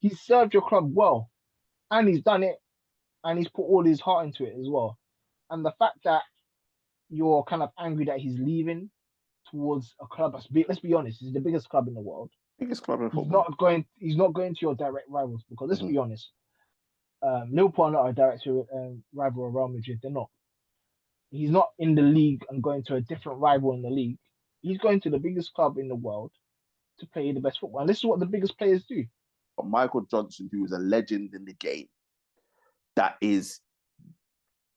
He's served your club well, and he's done it, and he's put all his heart into it as well. And the fact that you're kind of angry that he's leaving towards a club that's big, let's be honest, it's the biggest club in the world. Biggest club in He's football. He's not going to your direct rivals because let's Mhm. be honest, Liverpool are not a direct rival of Real Madrid. They're not. He's not in the league and going to a different rival in the league. He's going to the biggest club in the world to play the best football. And this is what the biggest players do. But Michael Johnson, who is a legend in the game, that is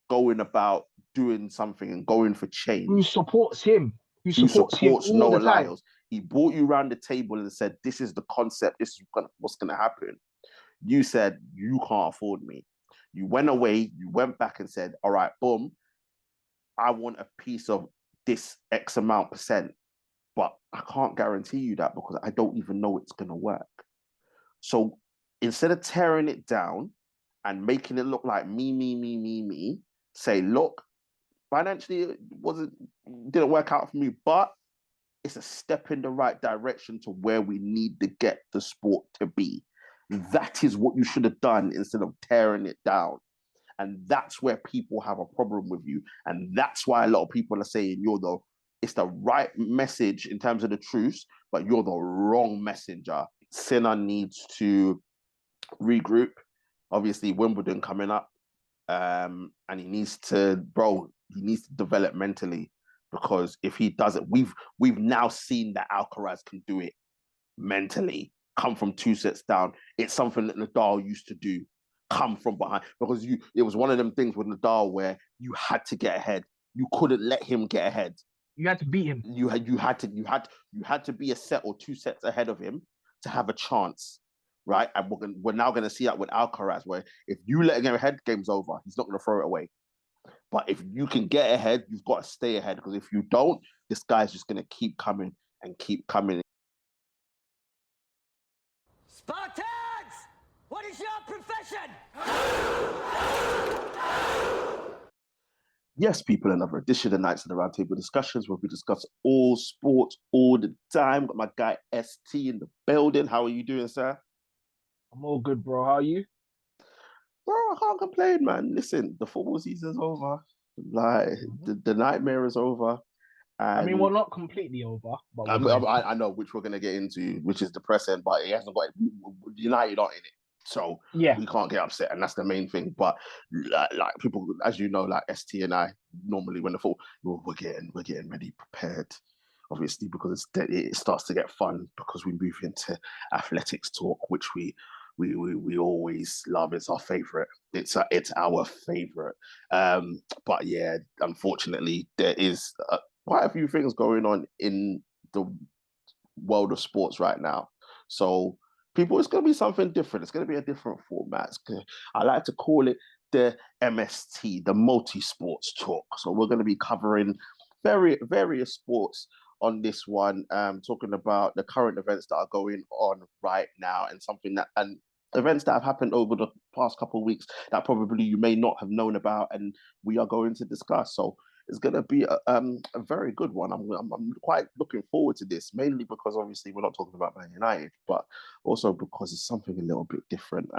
going about doing something and going for change. Who supports him? Who He supports him all Noah the time. Lyles. He brought you around the table and said, this is the concept. This is what's going to happen. You said, you can't afford me. You went away. You went back and said, all right, boom. I want a piece of this X amount %. But I can't guarantee you that because I don't even know it's going to work. So instead of tearing it down and making it look like me, say, look, financially it didn't work out for me, but it's a step in the right direction to where we need to get the sport to be. That is what you should have done instead of tearing it down. And that's where people have a problem with you. And that's why a lot of people are saying it's the right message in terms of the truth, but you're the wrong messenger. Sinner needs to regroup. Obviously, Wimbledon coming up. And he needs to develop mentally, because if he doesn't, we've now seen that Alcaraz can do it mentally, come from 2 sets down. It's something that Nadal used to do, come from behind, because it was one of them things with Nadal where you had to get ahead. You couldn't let him get ahead. You had to beat him. You had to be a set or 2 sets ahead of him to have a chance. Right, and we're now going to see that with Alcaraz, where if you let him get ahead, game's over. He's not going to throw it away. But if you can get ahead, you've got to stay ahead, because if you don't, this guy's just going to keep coming and keep coming. Spartans! What is your profession? Yes, people, another edition of Knightz and the Roundtable Discussions, where we discuss all sports all the time. Got my guy ST in the building. How are you doing, sir? I'm all good, bro. How are you? Bro, I can't complain, man. Listen, the football season's over. Like, the nightmare is over. And I mean, we're not completely over. But I know, which we're going to get into, which is depressing, but it hasn't got... United aren't in it. So we can't get upset, and that's the main thing. But like people, as you know, like ST and I, normally when the football, we're getting ready, prepared. Obviously, because it starts to get fun, because we move into athletics talk, which we always love. It's our favorite. It's our favorite. But yeah, unfortunately, there is quite a few things going on in the world of sports right now. So people, it's going to be something different. It's going to be a different format. I like to call it the MST, the multi-sports talk. So we're going to be covering various sports on this one, talking about the current events that are going on right now, and events that have happened over the past couple of weeks that probably you may not have known about, and we are going to discuss. So it's going to be a very good one. I'm quite looking forward to this, mainly because obviously we're not talking about Man United, but also because it's something a little bit different.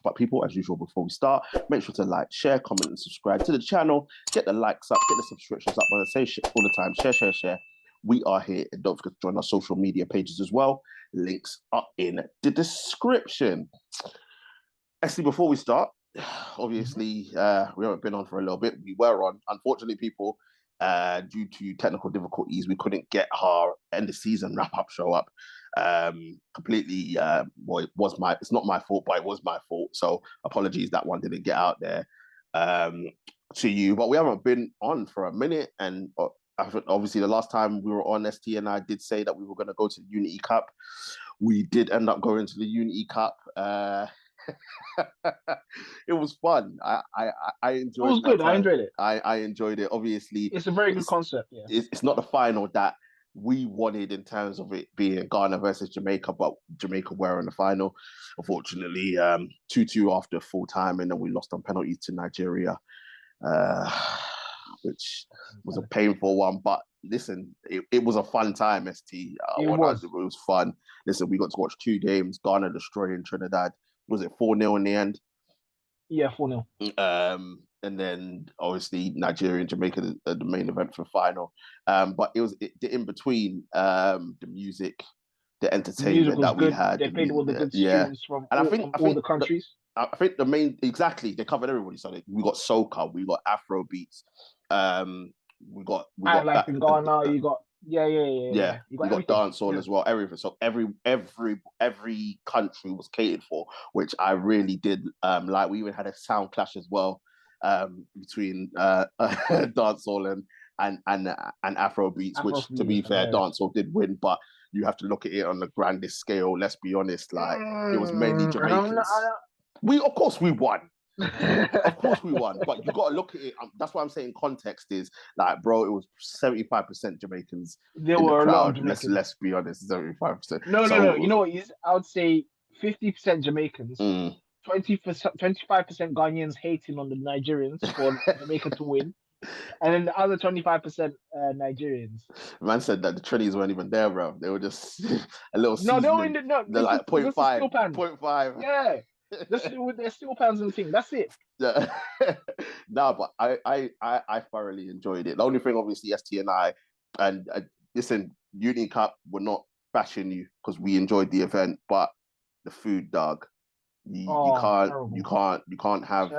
But people, as usual, before we start, make sure to like, share, comment, and subscribe to the channel. Get the likes up, get the subscriptions up. When I say shit all the time, share. We are here, and don't forget to join our social media pages as well. Links are in the description. Actually, before we start, obviously, we haven't been on for a little bit. We were on. Unfortunately, people, due to technical difficulties, we couldn't get our end of season wrap-up show up. Completely, it's not my fault, but it was my fault. So apologies, that one didn't get out there to you. But we haven't been on for a minute, and obviously the last time we were on, ST and I did say that we were going to go to the Unity Cup. We did end up going to the Unity Cup. It was fun. I enjoyed it. It was good. I enjoyed it. I enjoyed it. Obviously, it's a very good concept. Yeah, it's not the final that we wanted in terms of it being Ghana versus Jamaica, but Jamaica were in the final. Unfortunately, 2-2 after full time, and then we lost on penalties to Nigeria, which was a painful one. But listen, it was a fun time, ST. It was fun. Listen, we got to watch 2 games, Ghana destroying Trinidad. was it 4-0 in the end? Yeah, 4-0. And then obviously Nigeria and Jamaica the main event for the final. But it was in between the music, the entertainment that we had. They played all the good tunes from all the countries. I think they covered everybody. So we got soca, we got Afro beats, we got like in Ghana, you got you got dancehall as well, everything. So every country was catered for, which I really did like. We even had a sound clash as well between dancehall and Afro beats, which to be fair, dancehall did win, but you have to look at it on the grandest scale. Let's be honest, like it was mainly Jamaicans. Of course we won. Of course we won, but you got to look at it. That's why I'm saying context is like, bro, it was 75% Jamaicans. There were a lot of Jamaicans. Let's be honest, 75%. No. You know what is? I would say 50% Jamaicans, 25% Ghanaians hating on the Nigerians for Jamaica to win, and then the other 25% Nigerians. Man said that the Trinnies weren't even there, bro. They were just a little. No, they were in the They're like 0.5. 0.5. Yeah. They're still pounds and thing. That's it. Yeah. No, but I thoroughly enjoyed it. The only thing, obviously, ST and I, and listen, Uni Cup, we're not bashing you because we enjoyed the event, but the food, dog, you can't have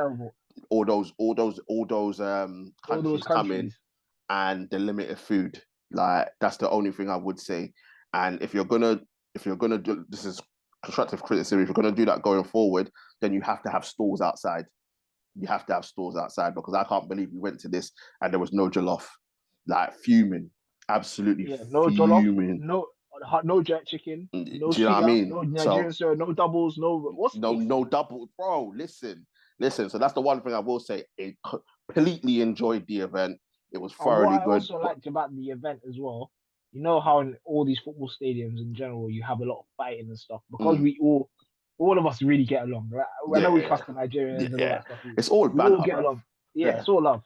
all those countries coming and the limited food. Like that's the only thing I would say. And if you're gonna do, this is constructive criticism. If you're going to do that going forward, then you have to have stalls outside. You have to have stalls outside because I can't believe we went to this and there was no jollof. Like fuming, absolutely no fuming. Jollof, no jerk chicken. No do you know what I mean? No Nigerian sir, no doubles, no doubles, bro. Listen. So that's the one thing I will say. I completely enjoyed the event. It was thoroughly good. What I also liked about the event as well. You know how in all these football stadiums in general, you have a lot of fighting and stuff because we all of us really get along. Right? I know we trust the Nigerians and all that stuff. It's all we all get along. Yeah, it's all love.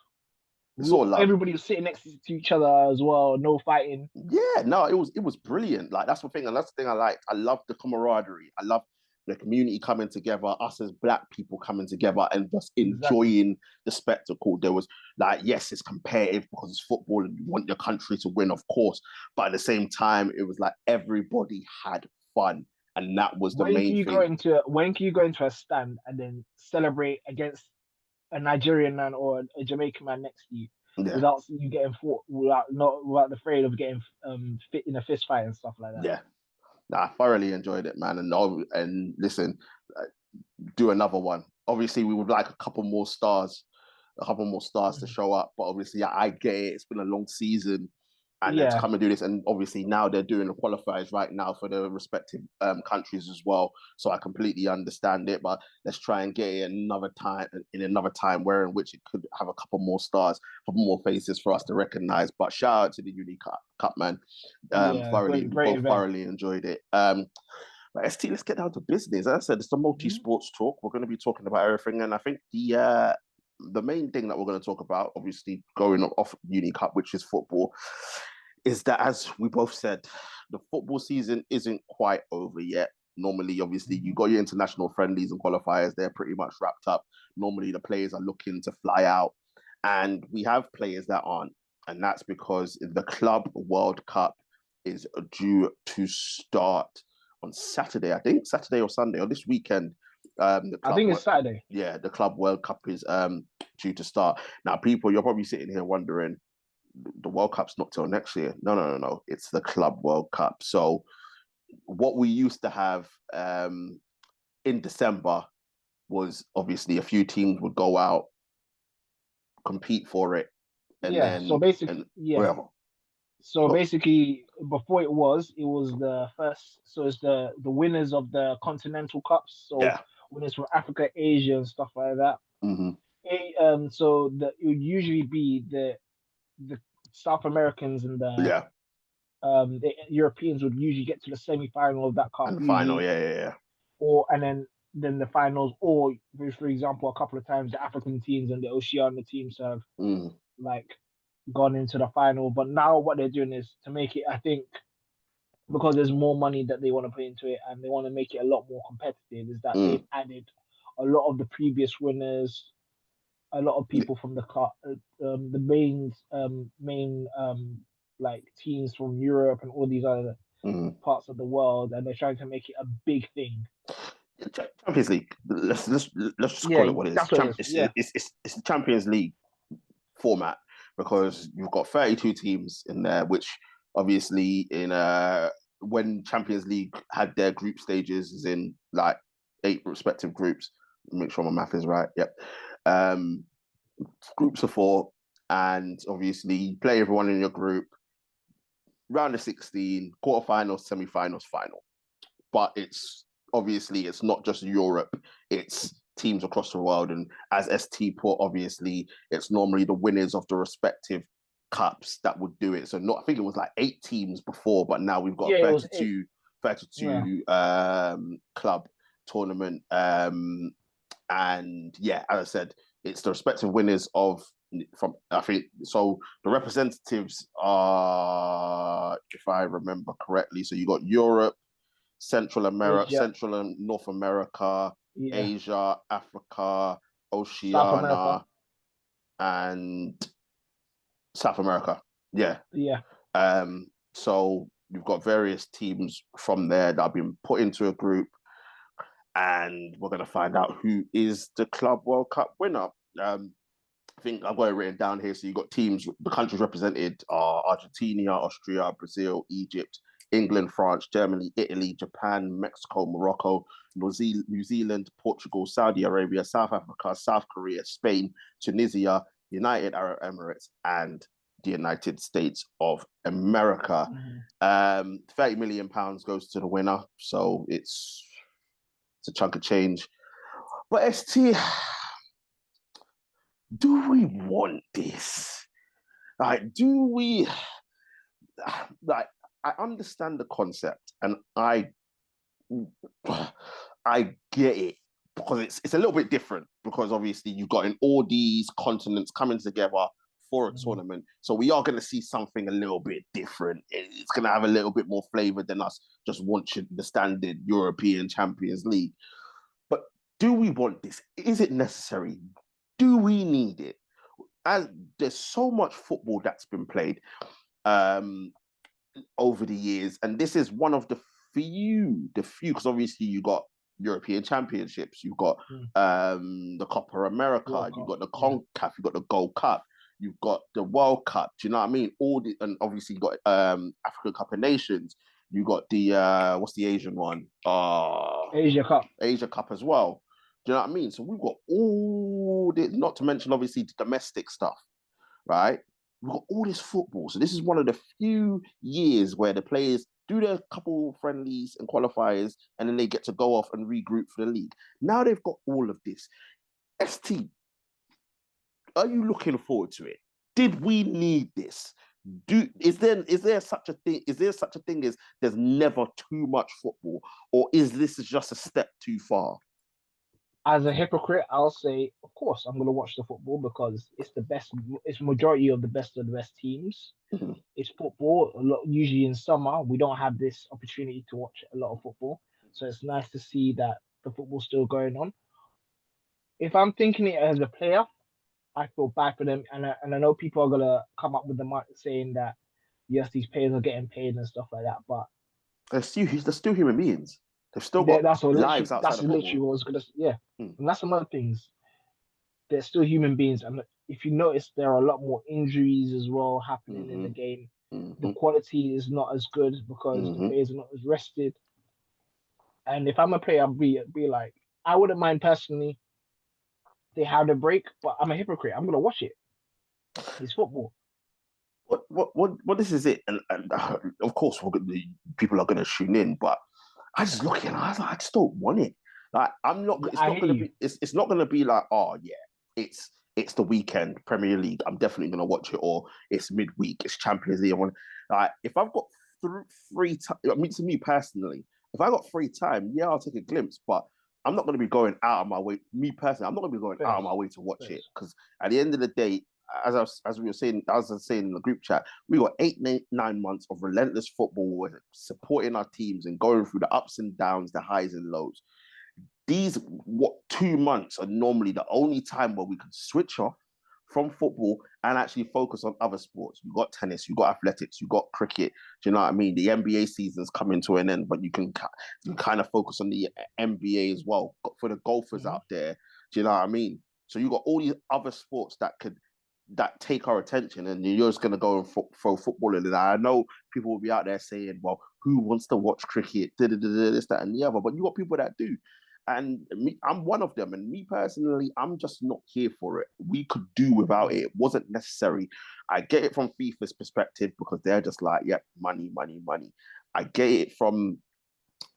It's all love. Everybody was sitting next to each other as well. No fighting. Yeah, no, it was brilliant. Like that's the thing, and that's the thing I liked. I love the camaraderie. I love the community coming together, us as Black people coming together and just enjoying the spectacle. There was like, yes, it's competitive because it's football and you want your country to win, of course. But at the same time, it was like everybody had fun. And that was the main thing. When can you go into a stand and then celebrate against a Nigerian man or a Jamaican man next to you without you getting fought, without the afraid of getting fit in a fist fight and stuff like that? Yeah. I thoroughly enjoyed it, man. And listen, do another one. Obviously, we would like a couple more stars to show up. But obviously, I get it. It's been a long season. And to come and do this. And obviously, now they're doing the qualifiers right now for the respective countries as well. So I completely understand it. But let's try and get it another time where in which it could have a couple more stars, a couple more faces for us to recognize. But shout out to the Uni Cup, man. Thoroughly enjoyed it. But ST, let's get down to business. As I said, it's the multi-sports talk. We're going to be talking about everything. And I think the main thing that we're going to talk about, obviously going off Uni Cup, which is football, is that, as we both said, the football season isn't quite over yet. Normally, obviously, you got your international friendlies and qualifiers, they're pretty much wrapped up. Normally, the players are looking to fly out. And we have players that aren't. And that's because the Club World Cup is due to start on Saturday, I think, Saturday or Sunday, or this weekend. I think it's Saturday. Yeah, the Club World Cup is due to start. Now, people, you're probably sitting here wondering, the World Cup's not till next year. No. It's the Club World Cup. So what we used to have in December was obviously a few teams would go out, compete for it. And then, so basically, basically, before it was the first, so it's the winners of the continental cups. So winners from Africa, Asia, and stuff like that. Mm-hmm. So it would usually be the South Americans and the Europeans would usually get to the semi-final of that cup. And the final, yeah. And then the finals, or for example, a couple of times the African teams and the Oceania teams have like gone into the final. But now what they're doing is to make it, I think, because there's more money that they want to put into it and they want to make it a lot more competitive, is that they've added a lot of the previous winners, a lot of people from the main like teams from Europe and all these other parts of the world, and they're trying to make it a big thing. Champions League. Let's just call it what it is. It's the Champions League format, because you've got 32 teams in there, which obviously when Champions League had their group stages is in like 8 respective groups. Make sure my math is right. Yep. Groups of 4, and obviously you play everyone in your group. Round of 16, quarterfinals, semi-finals, final. But it's not just Europe, it's teams across the world. And as ST put, obviously, it's normally the winners of the respective cups that would do it. So I think it was like 8 teams before, but now we've got a 32 club tournament. And yeah, as I said, it's the respective winners from, I think, so the representatives are, if I remember correctly, so you got Europe, Central America, Central and North America, Asia, Africa, Oceania, and South America. Yeah. So you've got various teams from there that have been put into a group, and we're going to find out who is the Club World Cup winner. I think I've got it written down here. So you've got teams, the countries represented are Argentina, Austria, Brazil, Egypt, England, France, Germany, Italy, Japan, Mexico, Morocco, New Zealand, Portugal, Saudi Arabia, South Africa, South Korea, Spain, Tunisia, United Arab Emirates, and the United States of America. 30 million pounds goes to the winner, so it's a chunk of change. But ST, do we want this? Like, do we? Like, I understand the concept, and I get it, because it's a little bit different, because obviously you've got in all these continents coming together for a tournament. So we are going to see something a little bit different. It's going to have a little bit more flavor than us just watching the standard European Champions League. But do we want this? Is it necessary? Do we need it? As there's so much football that's been played over the years, and this is one of the few, because obviously you got European Championships, you've got the Copa America, you've got the CONCACAF, you've got the Gold Cup, you've got the World Cup. Do you know what I mean? And obviously you got African Cup of Nations. You got the what's the Asian one? Asia Cup as well. Do you know what I mean? So we've got all this, not to mention obviously the domestic stuff, right? We've got all this football. So this is one of the few years where the players do their couple friendlies and qualifiers, and then they get to go off and regroup for the league. Now they've got all of this. ST, are you looking forward to it? Did we need this? Is there such a thing? Is there such a thing as there's never too much football, or is this just a step too far? As a hypocrite, I'll say, of course, I'm going to watch the football, because it's the best. It's majority of the best teams. It's football. Usually in summer, we don't have this opportunity to watch a lot of football, so it's nice to see that the football's still going on. If I'm thinking it as a player, I feel bad for them, and I know people are gonna come up with the mic saying that yes, these players are getting paid and stuff like that, but they're still human beings. They've still got lives outside of football. That's literally what I was gonna say. And that's some other things. They're still human beings, and if you notice, there are a lot more injuries as well happening in the game. The quality is not as good because the players are not as rested. And if I'm a player, I'd be like, I wouldn't mind personally. They had a break, but I'm a hypocrite. I'm gonna watch it. It's football. What this is it, and of course people are gonna tune in, but I just look at it, I was like, I just don't want it. Like, I'm not. It's not gonna be. It's not gonna be like, oh yeah, it's the weekend Premier League. I'm definitely gonna watch it, or it's midweek. It's Champions League. Like, if I've got free time, I mean, to me personally, if I got free time, yeah, I'll take a glimpse, but I'm not going to be going out of my way. Me personally, I'm not going to be going out of my way to watch it, because at the end of the day, as we were saying, I was saying in the group chat, we got 9 months of relentless football, supporting our teams and going through the ups and downs, the highs and lows. These 2 months are normally the only time where we can switch off from football and actually focus on other sports. You got tennis, you got athletics, you got cricket. Do you know what I mean? The NBA season's coming to an end, but you kind of focus on the NBA as well for the golfers out there. Do you know what I mean? So you got all these other sports that take our attention, and you're just going to go and throw football in it. I know people will be out there saying, well, who wants to watch cricket? This, that, and the other. But you got people that do. And me, I'm one of them. And me personally, I'm just not here for it. We could do without it. It wasn't necessary. I get it from FIFA's perspective because they're just like, yeah, money, money, money. I get it from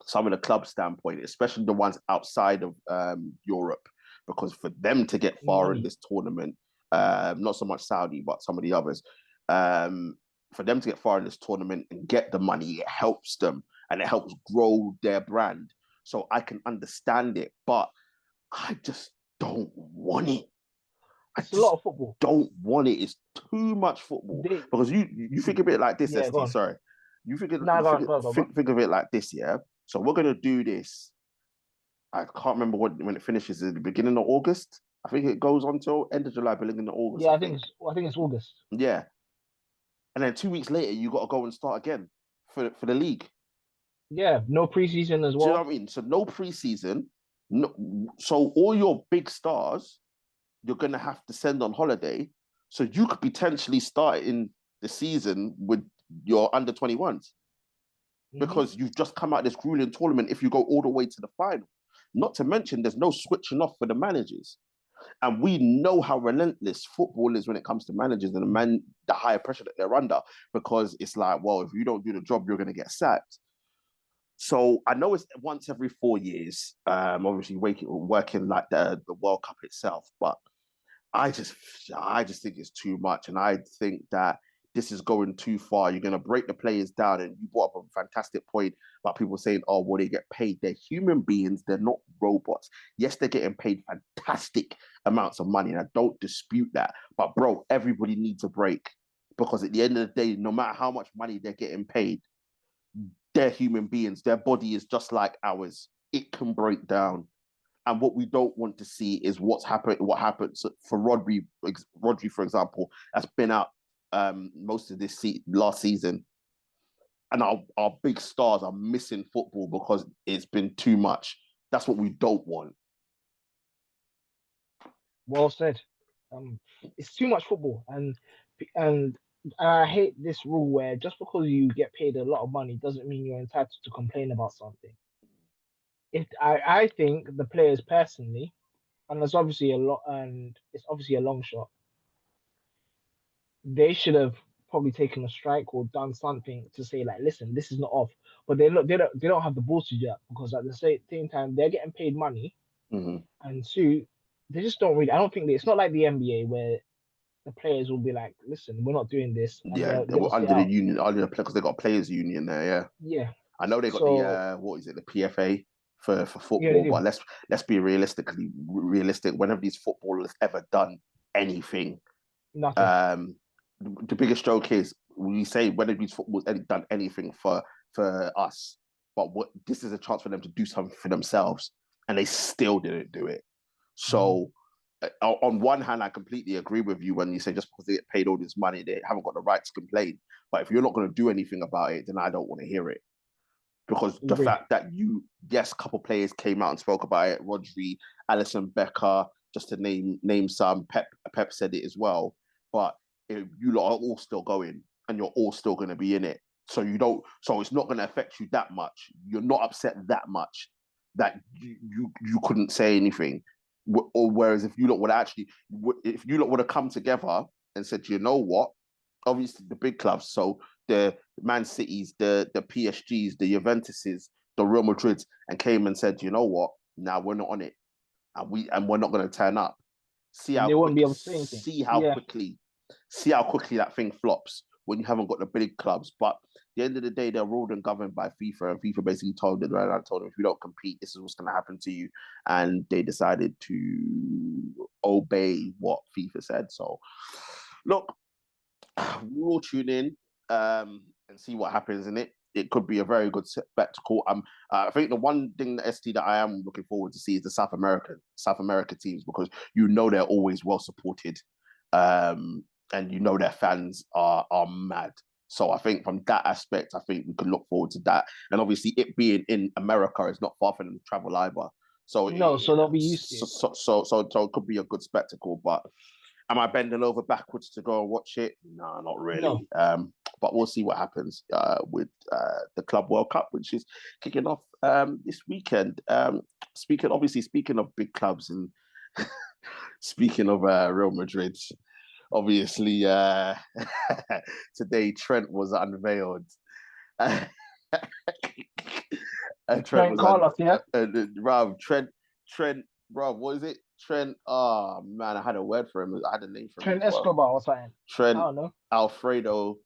some of the club standpoint, especially the ones outside of Europe, because for them to get far in this tournament, not so much Saudi, but some of the others, for them to get far in this tournament and get the money, it helps them and it helps grow their brand. So I can understand it, but I just don't want it. It's a lot of football. Don't want it. It's too much football. Because you think of it like this, ST, sorry. You think of it like this, yeah? So we're going to do this. I can't remember when it finishes, at the beginning of August. I think it goes on till end of July, beginning of August. Yeah, I think it's August. Yeah. And then 2 weeks later, you got to go and start again for the league. Yeah, no preseason as well. Do you know what I mean? So no preseason. No, so all your big stars, you're going to have to send on holiday. So you could potentially start in the season with your under 21s because you've just come out of this grueling tournament if you go all the way to the final. Not to mention there's no switching off for the managers. And we know how relentless football is when it comes to managers and the higher pressure that they're under, because it's like, well, if you don't do the job, you're going to get sacked. So I know it's once every 4 years, obviously working like the World Cup itself, but I just think it's too much. And I think that this is going too far. You're going to break the players down. And you brought up a fantastic point about people saying, oh, well, they get paid. They're human beings. They're not robots. Yes, they're getting paid fantastic amounts of money. And I don't dispute that. But bro, everybody needs a break, because at the end of the day, no matter how much money they're getting paid, they're human beings. Their body is just like ours. It can break down. And what we don't want to see is what happens for Rodri, for example, has been out most of this last season. And our big stars are missing football because it's been too much. That's what we don't want. Well said. It's too much football. And I hate this rule where just because you get paid a lot of money doesn't mean you're entitled to complain about something. If I think the players personally, and it's obviously a long shot, they should have probably taken a strike or done something to say, like, listen, this is not off. But they don't have the balls to do that, because at the same time they're getting paid money, and two, they just don't really. I don't think it's not like the NBA where the players will be like, listen, we're not doing this. Yeah, they were under the union, because they got a players union there. Yeah. Yeah. I know they got the what is it, the PFA for football, but let's be realistic. Whenever these footballers ever done anything, nothing. The biggest joke is we say whenever these footballers done anything for us, but this is a chance for them to do something for themselves, and they still didn't do it. So. On one hand, I completely agree with you when you say just because they get paid all this money, they haven't got the right to complain. But if you're not going to do anything about it, then I don't want to hear it. Because the fact that a couple players came out and spoke about it, Rodri, Alisson Becker, just to name some, Pep said it as well. But you lot are all still going, and you're all still going to be in it. So it's not going to affect you that much. You're not upset that much that you couldn't say anything. Or whereas if you lot would have come together and said, you know what, obviously the big clubs, so the Man Cities, the PSGs, the Juventuses, the Real Madrids, and came and said, you know what, now we're not on it, and we're not going to turn up. See how quickly that thing flops when you haven't got the big clubs. But at the end of the day, they're ruled and governed by FIFA, and FIFA basically told them, if you don't compete, this is what's going to happen to you. And they decided to obey what FIFA said. So look, we'll tune in and see what happens in it. It could be a very good spectacle. I think the one thing that ST that I am looking forward to see is the South America teams, because they're always well supported, and their fans are mad. So I think from that aspect, I think we can look forward to that. And obviously, it being in America is not far from them to travel either. So so they'll be used to it. So it could be a good spectacle. But am I bending over backwards to go and watch it? No, not really. No. But we'll see what happens with the Club World Cup, which is kicking off this weekend. Speaking of big clubs and speaking of Real Madrid, obviously today Trent was unveiled. Trent Carlos, yeah. Trent, bro, what is it? Trent. Oh man, I had a word for him. I had a name for him. Trent Escobar or something. Trent. I don't know. Alfredo.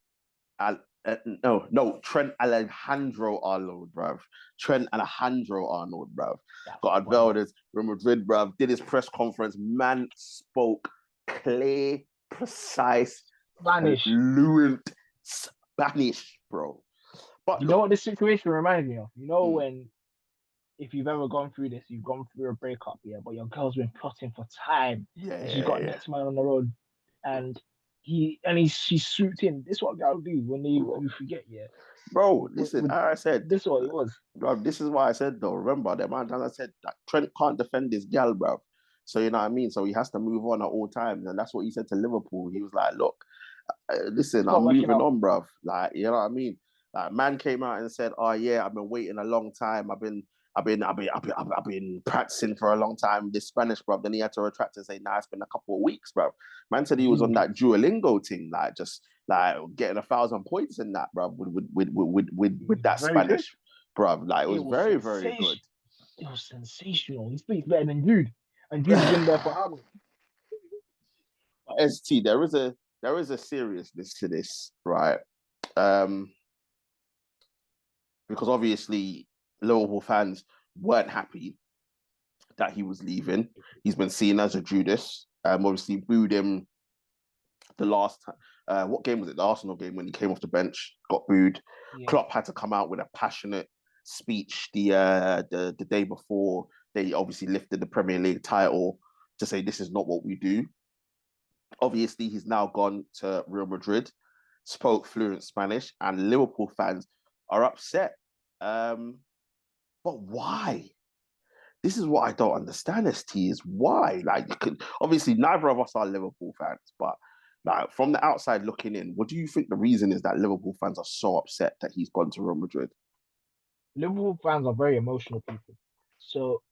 Trent Alexander-Arnold, bruv. Trent Alexander-Arnold, bruv. Got unveiled as Real Madrid, bruv. Did his press conference. Man spoke clear, precise, fluent Spanish, bro. But you know what this situation reminds me of? When, if you've ever gone through this, you've gone through a breakup, but your girl's been plotting for time. And she's got next man on the road, and she's swooped in. This is what girls do when you forget, Bro, listen, I said this is what it was. Bro, this is why I said though. Remember the amount of times I said that Trent can't defend his gal, bro. So you know what I mean? So he has to move on at all times. And that's what he said to Liverpool. He was like, look, listen, I'm moving on, bro. Like, you know what I mean? Like, man came out and said, oh yeah, I've been waiting a long time. I've been practicing for a long time, this Spanish, bro. Then he had to retract and say, nah, it's been a couple of weeks, bro. Man said he was on that Duolingo thing, like just like getting 1,000 points in that, bro, with that Spanish, bro. Like it was very, very good. It was sensational. He speaks better than Jude, and Jude's been there for how long? ST, there is a seriousness to this, right? Because obviously Liverpool fans weren't happy that he was leaving. He's been seen as a Judas. Obviously booed him the last what game was it? The Arsenal game when he came off the bench, got booed. Yeah. Klopp had to come out with a passionate speech the day before they obviously lifted the Premier League title to say this is not what we do. Obviously, he's now gone to Real Madrid, spoke fluent Spanish, and Liverpool fans are upset. But why? This is what I don't understand, ST, is why. Like, obviously, neither of us are Liverpool fans, but like from the outside looking in, what do you think the reason is that Liverpool fans are so upset that he's gone to Real Madrid? Liverpool fans are very emotional people. So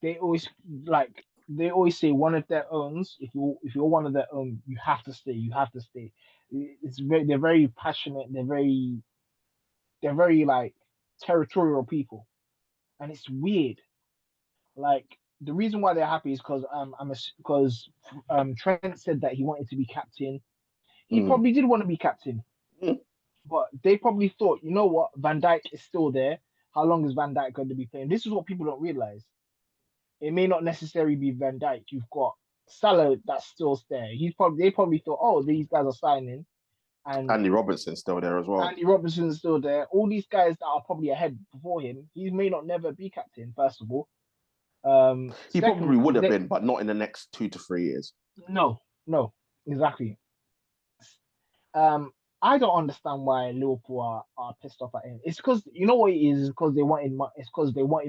they always say one of their owns, if you're one of their own, you have to stay. You have to stay. They're very passionate, they're very like territorial people. And it's weird. Like the reason why they're happy is because Trent said that he wanted to be captain. He probably did want to be captain. But they probably thought, you know what, Van Dijk is still there. How long is Van Dijk going to be playing? This is what people don't realize. It may not necessarily be Van Dijk. You've got Salah that's still there. They probably thought, oh, these guys are signing. And Andy Robertson's still there as well. Andy Robertson's still there. All these guys that are probably ahead before him, he may not never be captain, first of all. He probably would have been, but not in the next 2 to 3 years. No, exactly. I don't understand why Liverpool are pissed off at him. It's because you know what it is. It's because they wanted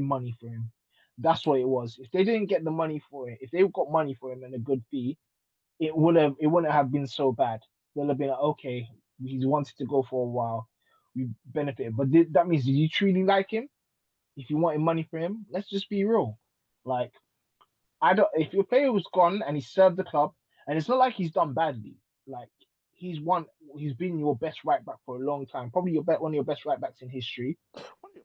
money for him. That's what it was. If they didn't get the money for it, if they got money for him and a good fee, it wouldn't have been so bad. They'll have been like, okay, he's wanted to go for a while, we benefited. But that means, did you truly like him? If you wanted money for him, let's just be real. Like, if your player was gone and he served the club, and it's not like he's done badly. Like, he's been your best right back for a long time. Probably one of your best right backs in history.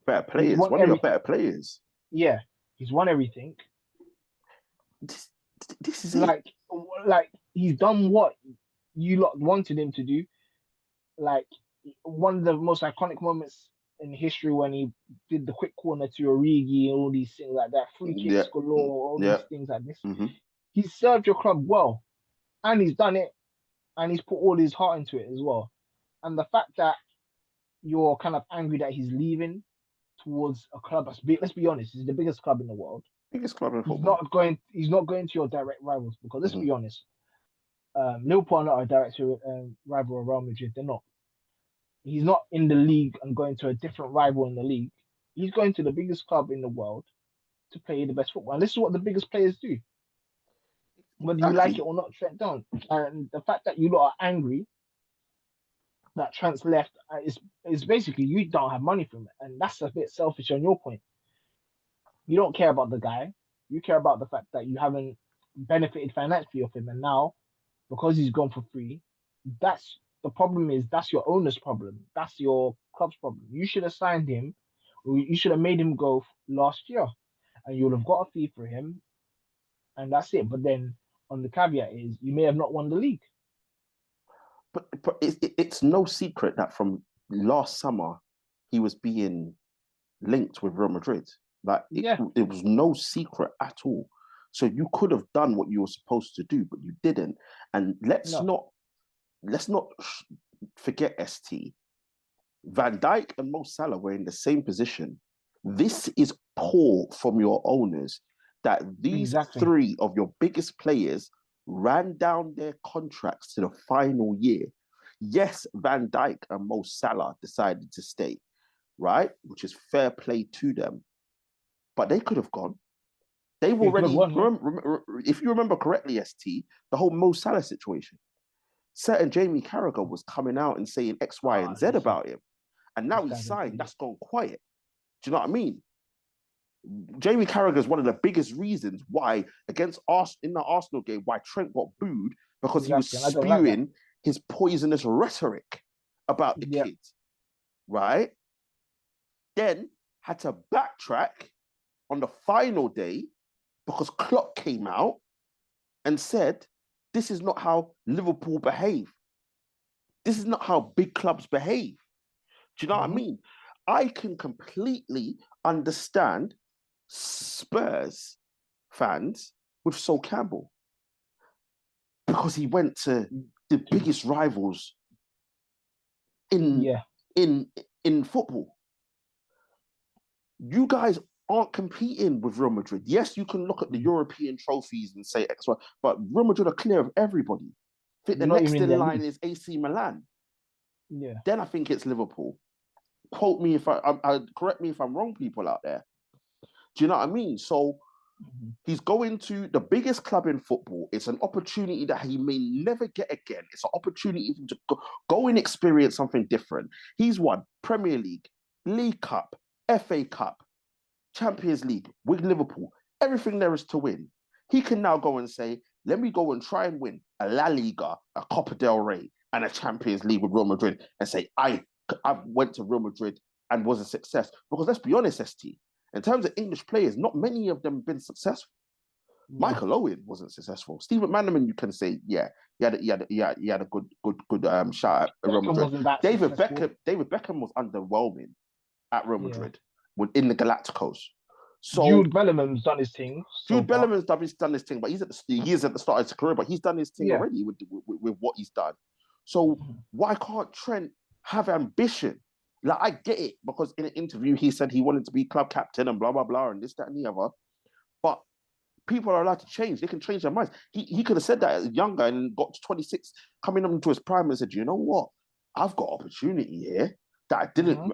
One of your better players. Yeah, he's won everything. This is like he's done what you lot wanted him to do. Like one of the most iconic moments in history when he did the quick corner to Origi and all these things like that, free kicks galore, all these things like this. He's served your club well, and he's done it and he's put all his heart into it as well. And the fact that you're kind of angry that he's leaving towards a club that's big, let's be honest, it's the biggest club in the world. Biggest club in He's football. He's not going to your direct rivals because let's Mhm. be honest, Liverpool are not a direct rival of Real Madrid. They're not. He's not in the league and going to a different rival in the league. He's going to the biggest club in the world to play the best football. And this is what the biggest players do. Whether you like it or not, Trent don't. And the fact that you lot are angry that Trent's left is basically you don't have money from it. And that's a bit selfish on your point. You don't care about the guy. You care about the fact that you haven't benefited financially of him. And now, because he's gone for free, that's the problem that's your owner's problem. That's your club's problem. You should have signed him. You should have made him go last year. And you would have got a fee for him. And that's it. But then on the caveat is you may have not won the league. But it's no secret that from last summer he was being linked with Real Madrid. Like it was no secret at all. So you could have done what you were supposed to do, but you didn't. And let's not forget ST. Van Dijk and Mo Salah were in the same position. This is poor from your owners that these three of your biggest players ran down their contracts to the final year. Yes, Van Dijk and Mo Salah decided to stay, right? Which is fair play to them. But they could have gone. They were already, if you remember correctly, ST, the whole Mo Salah situation. Certain Jamie Carragher was coming out and saying X, Y, and Z about him. And now he's signed, that's gone quiet. Do you know what I mean? Jamie Carragher is one of the biggest reasons why, in the Arsenal game, why Trent got booed, because he was spewing his poisonous rhetoric about the kids, right? Then had to backtrack on the final day because Klopp came out and said, this is not how Liverpool behave. This is not how big clubs behave. Do you know what I mean? I can completely understand Spurs fans with Sol Campbell because he went to the biggest rivals in football. You guys aren't competing with Real Madrid. Yes, you can look at the European trophies and say X, Y, but Real Madrid are clear of everybody. I think the next in line is AC Milan. Yeah. Then I think it's Liverpool. Quote me correct me if I'm wrong, people out there. Do you know what I mean? So he's going to the biggest club in football. It's an opportunity that he may never get again. It's an opportunity to go and experience something different. He's won Premier League, League Cup, FA Cup, Champions League with Liverpool. Everything there is to win. He can now go and say, let me go and try and win a La Liga, a Copa del Rey, and a Champions League with Real Madrid and say, I went to Real Madrid and was a success. Because let's be honest, ST, in terms of English players, not many of them have been successful. No. Michael Owen wasn't successful. Steve McManaman, you can say, he had a good shot at Real Madrid. David Beckham was underwhelming at Real Madrid in the Galacticos. So Jude Bellingham's done his thing. Bellingham's done his thing, but he is at the start of his career, but he's done his thing already with what he's done. So why can't Trent have ambition? Like, I get it, because in an interview he said he wanted to be club captain and blah, blah, blah, and this, that, and the other. But people are allowed to change. They can change their minds. He could have said that as a young guy and got to 26, coming up into his prime and said, you know what? I've got opportunity here that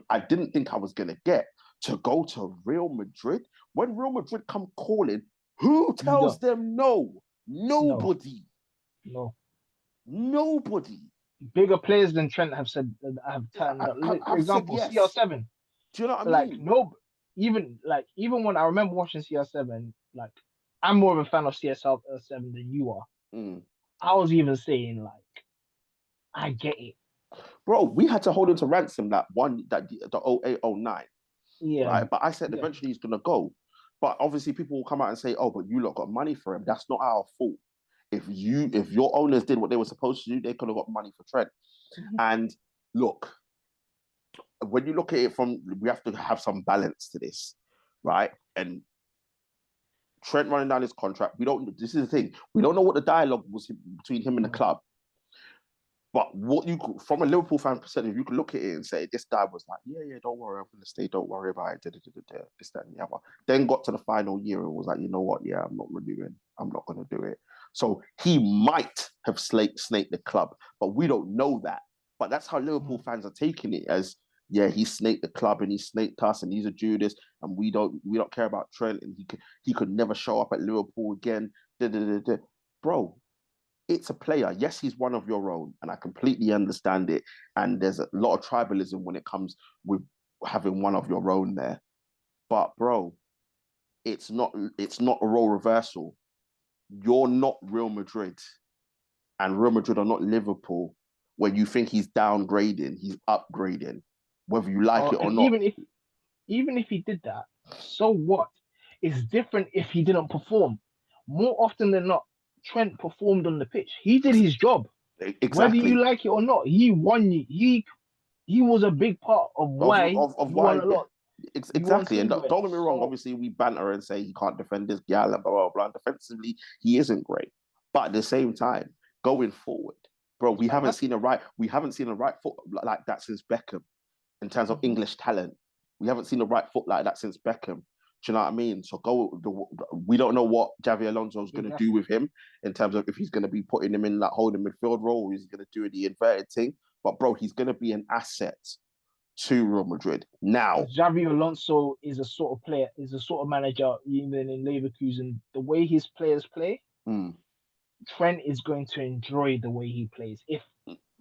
I didn't think I was going to get, to go to Real Madrid. When Real Madrid come calling, who tells them no? Nobody. No. Nobody. Bigger players than Trent have said, have turned up. For example, yes. CR7. Do you know what I mean? Even when I remember watching CR7, like, I'm more of a fan of CR7 than you are. I was even saying, like, I get it. Bro, we had to hold him to ransom the 08, 09. Yeah. Right? But I said eventually he's going to go. But obviously people will come out and say, oh, but you lot got money for him. That's not our fault. If your owners did what they were supposed to do, they could have got money for Trent. And look, when you look at it we have to have some balance to this, right? And Trent running down his contract, this is the thing. We don't know what the dialogue was between him and the club. But what you could, from a Liverpool fan perspective, you could look at it and say, this guy was like, yeah, don't worry, I'm going to stay, don't worry about it, this, that, and the other. Then got to the final year and was like, you know what, yeah, I'm not renewing, I'm not going to do it. So he might have snaked the club, but we don't know that. But that's how Liverpool fans are taking it as, yeah, he snaked the club and he snaked us and he's a Judas and we don't care about Trent and he could never show up at Liverpool again. Bro, it's a player. Yes, he's one of your own, and I completely understand it. And there's a lot of tribalism when it comes with having one of your own there. But bro, it's not a role reversal. You're not Real Madrid, and Real Madrid are not Liverpool. When you think he's downgrading, he's upgrading, whether you like it or not. Even if he did that, so what? It's different if he didn't perform. More often than not, Trent performed on the pitch. He did his job. Exactly. Whether you like it or not, he won you. He was a big part of why you won a lot. Exactly. And don't get me wrong, obviously we banter and say he can't defend this gal and blah, blah, blah. Defensively, he isn't great. But at the same time, going forward, bro, we haven't seen a right foot like that since Beckham in terms of English talent. We haven't seen a right foot like that since Beckham. Do you know what I mean? So we don't know what Xavi Alonso is going to do with him in terms of if he's going to be putting him in that holding midfield role or he's going to do the inverted thing. But bro, he's going to be an asset to Real Madrid. Now, Xavi Alonso is a sort of player, is a sort of manager, even in Leverkusen, the way his players play, Trent is going to enjoy the way he plays. If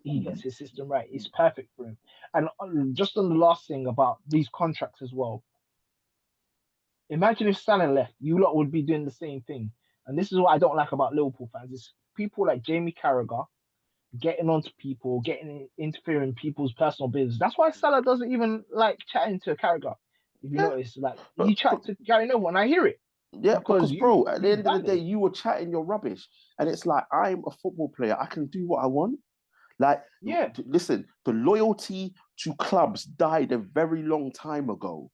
he gets his system right, it's perfect for him. And just on the last thing about these contracts as well, imagine if Salah left, you lot would be doing the same thing. And this is what I don't like about Liverpool fans, is people like Jamie Carragher getting onto people, interfering in people's personal business. That's why Salah doesn't even like chatting to Carragher. If you notice, like he chat to Gary Neville, and I hear it. Yeah, because bro, at the end of the day, you were chatting your rubbish, and it's like I'm a football player. I can do what I want. Like, listen, the loyalty to clubs died a very long time ago,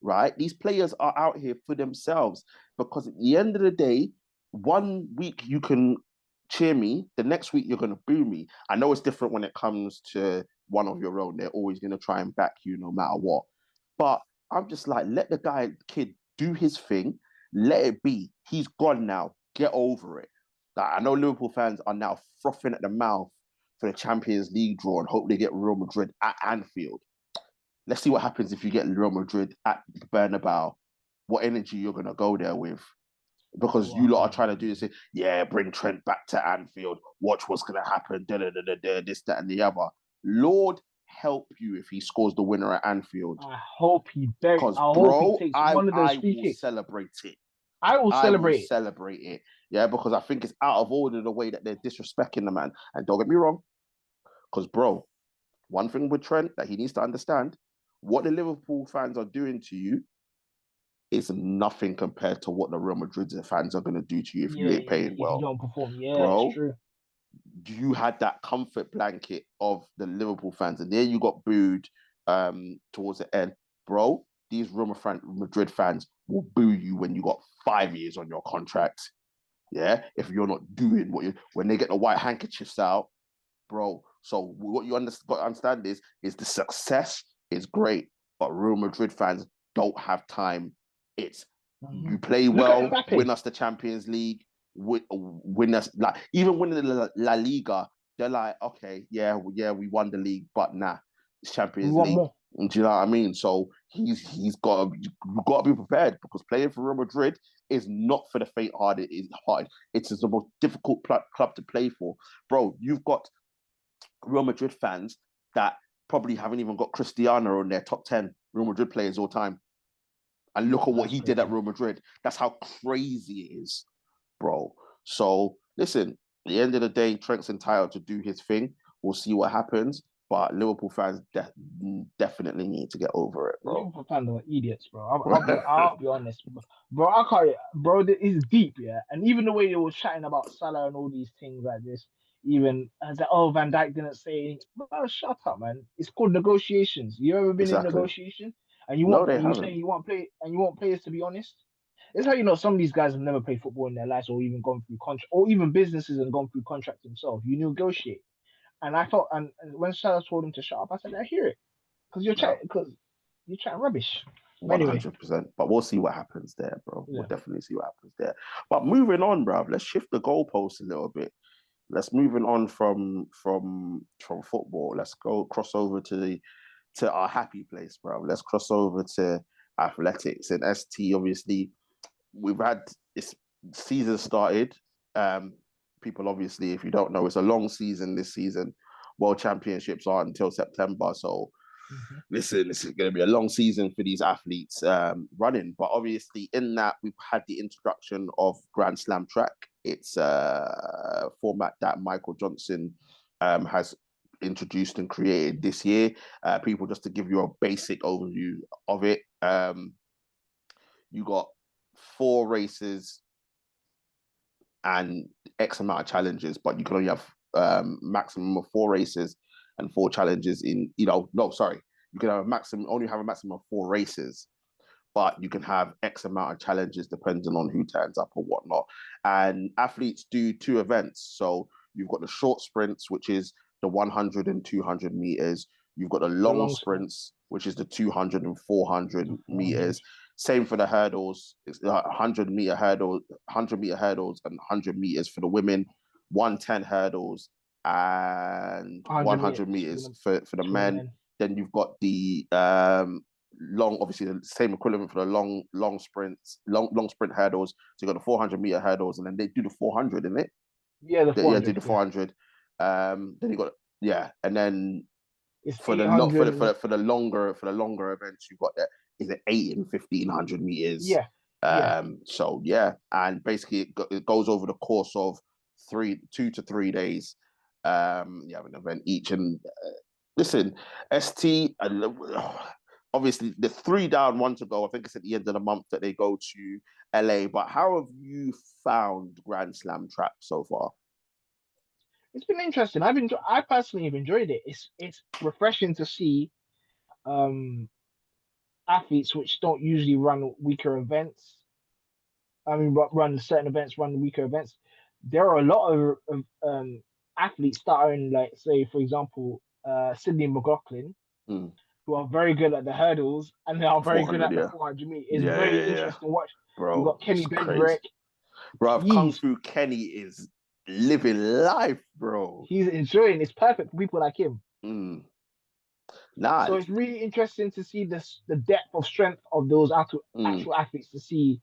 right? These players are out here for themselves because at the end of the day, one week you can cheer me, the next week you're going to boo me. I know it's different when it comes to one of your own. They're always going to try and back you no matter what. But I'm just like, let the kid do his thing. Let it be. He's gone now. Get over it. Like, I know Liverpool fans are now frothing at the mouth for the Champions League draw and hope they get Real Madrid at Anfield. Let's see what happens if you get Real Madrid at Bernabeu. What energy you're going to go there with. Because you lot are trying to do this, bring Trent back to Anfield. Watch what's going to happen. This, that, and the other. Lord help you if he scores the winner at Anfield. I hope he takes one of those free kicks. Celebrate it. I will celebrate it. Yeah, because I think it's out of order the way that they're disrespecting the man. And don't get me wrong, because bro, one thing with Trent that he needs to understand, what the Liverpool fans are doing to you is nothing compared to what the Real Madrid fans are going to do to you if you ain't paying well. If you don't perform, bro, it's true. You had that comfort blanket of the Liverpool fans, and then you got booed towards the end. Bro, these Real Madrid fans will boo you when you got 5 years on your contract. Yeah, if you're not doing when they get the white handkerchiefs out, bro. So what you got to understand is the success is great, but Real Madrid fans don't have time. It's you play well, win us the Champions League, win us, like even winning the La Liga. They're like, okay, yeah, we won the league, but nah, it's Champions League. More. Do you know what I mean? So you've got to be prepared because playing for Real Madrid is not for the faint-hearted. It's hard. It's the most difficult club to play for, bro. You've got Real Madrid fans that probably haven't even got Cristiano on their top 10 Real Madrid players all time. And look at what he did at Real Madrid. That's how crazy it is, bro. So, listen, at the end of the day, Trent's entitled to do his thing. We'll see what happens. But Liverpool fans definitely need to get over it, bro. Liverpool fans are idiots, bro. I'll be honest, bro. I can't, bro. It's deep, yeah. And even the way they were chatting about Salah and all these things like this, even as like, Van Dijk didn't say anything. Bro, shut up, man. It's called negotiations. You ever been in negotiation? And you want players to be honest? It's how you know some of these guys have never played football in their lives or even gone through contract or even businesses and gone through contracts themselves. You negotiate. And I thought, and when Salah told him to shut up, I said, I hear it, because you're chatting rubbish. 100%. But we'll see what happens there, bro. Yeah. We'll definitely see what happens there. But moving on, bro, let's shift the goalposts a little bit. Let's moving on from football. Let's go cross over to our happy place, bro. Let's cross over to athletics and ST. Obviously, we've had this season started. People, obviously, if you don't know, it's a long season this season. World Championships aren't until September, so listen, this is going to be a long season for these athletes running. But obviously, in that, we've had the introduction of Grand Slam track. It's a format that Michael Johnson has introduced and created this year. People, just to give you a basic overview of it, you got 4 races and X amount of challenges, but you can only have maximum of 4 races and 4 challenges in, you can have only have a maximum of 4 races, but you can have X amount of challenges depending on who turns up or whatnot. And athletes do 2 events. So you've got the short sprints, which is the 100 and 200 meters. You've got the long sprints, which is the 200 and 400 meters. Same for the hurdles. It's 100-meter hurdles, and 100 meters for the women, 110 hurdles and 100 meters for the men. Then you've got the long, obviously the same equivalent for the long sprints, long sprint hurdles. So you got the 400-meter hurdles, and then they do the 400 in it. Yeah, the 400. Do the 400. Then you got and then it's for the longer events, you've got that is it 8 and 1500 meters. So and basically it goes over the course of 2 to 3 days. You have an event each, and listen, ST, obviously the 3 down, 1 to go. I think it's at the end of the month that they go to LA. But how have you found Grand Slam track so far? It's been interesting. I personally have enjoyed it. It's refreshing to see athletes which don't usually run weaker events. I mean, run certain events, run weaker events. There are a lot of athletes that are in, like, say, for example, Sydney McLaughlin, who are very good at the hurdles and they are very good at the 400 meters. It's very interesting to watch. Bro, you've got Kenny Bedrick. Bro, Kung Fu Kenny is living life, bro. He's enjoying. It's perfect for people like him. Nah. So it's really interesting to see the depth of strength of those actual athletes, to see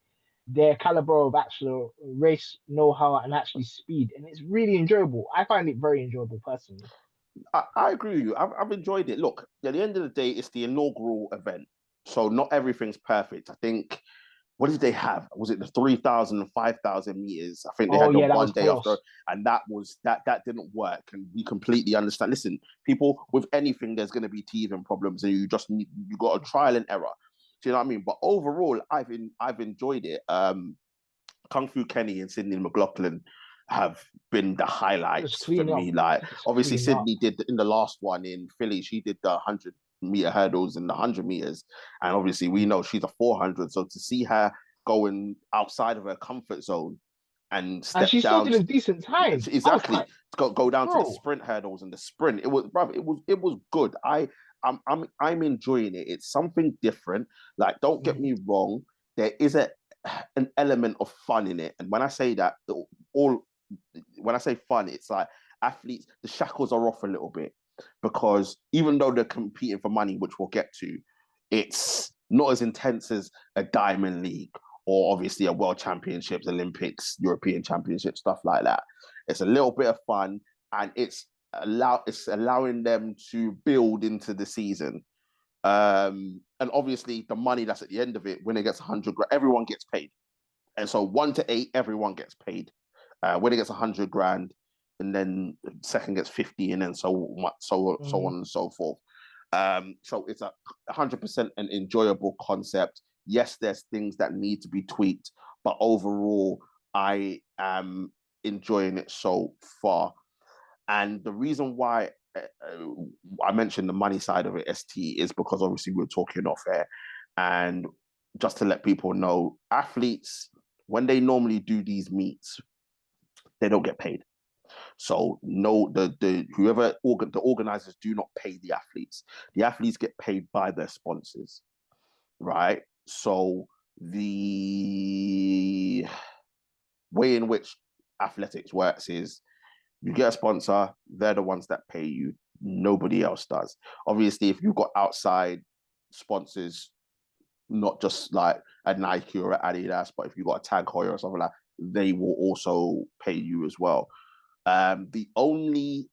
their caliber of actual race know-how and actually speed, and it's really enjoyable. I find it very enjoyable personally. I agree with you. I've enjoyed it. Look, at the end of the day, it's the inaugural event, so not everything's perfect. I think, what did they have? Was it the 3,000 and 5,000 meters? I think they had the one day after, and that didn't work. And we completely understand. Listen, people, with anything, there's going to be teething problems, and you got a trial and error. Do you know what I mean? But overall, I've enjoyed it. Kung Fu Kenny and Sydney McLaughlin have been the highlights for me. Like, obviously, Sydney did in the last one in Philly. She did the 100-meter hurdles and the 100 meters, and obviously we know she's a 400. So to see her going outside of her comfort zone and step she down, still did a decent time. Exactly, go down to the sprint hurdles and the sprint. It was good. I'm enjoying it. It's something different. Like, don't get me wrong, there is an element of fun in it, and when I say that, when I say fun, it's like athletes, the shackles are off a little bit, because even though they're competing for money, which we'll get to, it's not as intense as a Diamond League or obviously a World Championships, Olympics, European Championships, stuff like that. It's a little bit of fun, and it's allowing them to build into the season. And obviously the money that's at the end of it, when it gets 100 grand, everyone gets paid. And so 1 to 8, everyone gets paid. When it gets 100 grand, and then second gets 50, and then so on and so forth. So it's 100% an enjoyable concept. Yes, there's things that need to be tweaked, but overall, I am enjoying it so far. And the reason why I mentioned the money side of it, ST, is because obviously we're talking off air, and just to let people know, athletes, when they normally do these meets, they don't get paid. So no, the organizers do not pay the athletes. The athletes get paid by their sponsors, right? So the way in which athletics works is you get a sponsor, they're the ones that pay you. Nobody else does. Obviously, if you've got outside sponsors, not just like a Nike or an Adidas, but if you've got a Tag Heuer or something like that, they will also pay you as well. The only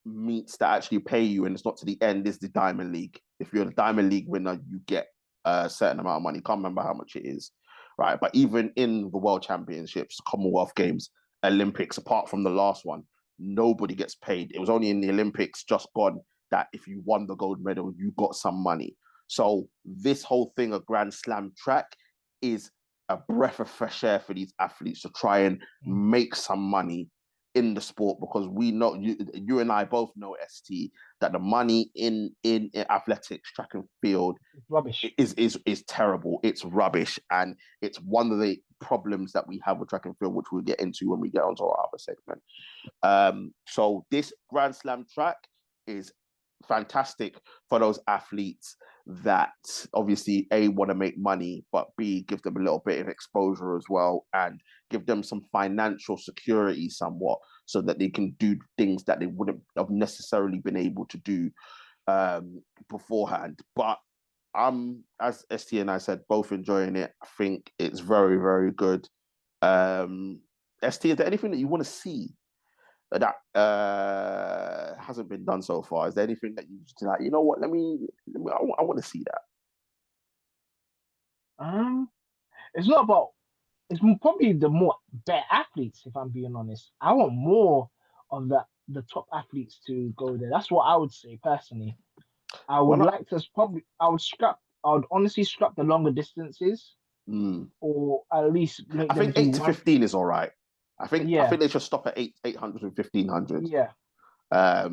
meets that actually pay you, and it's not to the end, is the Diamond League. If you're the Diamond League winner, you get a certain amount of money. Can't remember how much it is, right? But even in the World Championships, Commonwealth Games, Olympics, apart from the last one, nobody gets paid. It was only in the Olympics just gone that if you won the gold medal, you got some money. So this whole thing of Grand Slam track is a breath of fresh air for these athletes to try and make some money in the sport, because we know, you and I both know, ST, that the money in athletics, track and field, rubbish. Is terrible. It's rubbish, and it's one of the problems that we have with track and field, which we'll get into when we get onto our other segment. So this Grand Slam track is fantastic for those athletes that obviously A, want to make money, but B, give them a little bit of exposure as well, and give them some financial security somewhat, so that they can do things that they wouldn't have necessarily been able to do beforehand. But as ST and I said, both enjoying it. I think it's very, very good. ST, is there anything that you want to see that hasn't been done so far? Is there anything that you just like, you know what, I want to see that? It's not about, it's probably the more better athletes, if I'm being honest. I want more of the top athletes to go there. That's what I would say personally. I would I would honestly scrap the longer distances, or at least make I think 8 to 15 is all right. I think they should stop at 800 and 1500. Yeah. I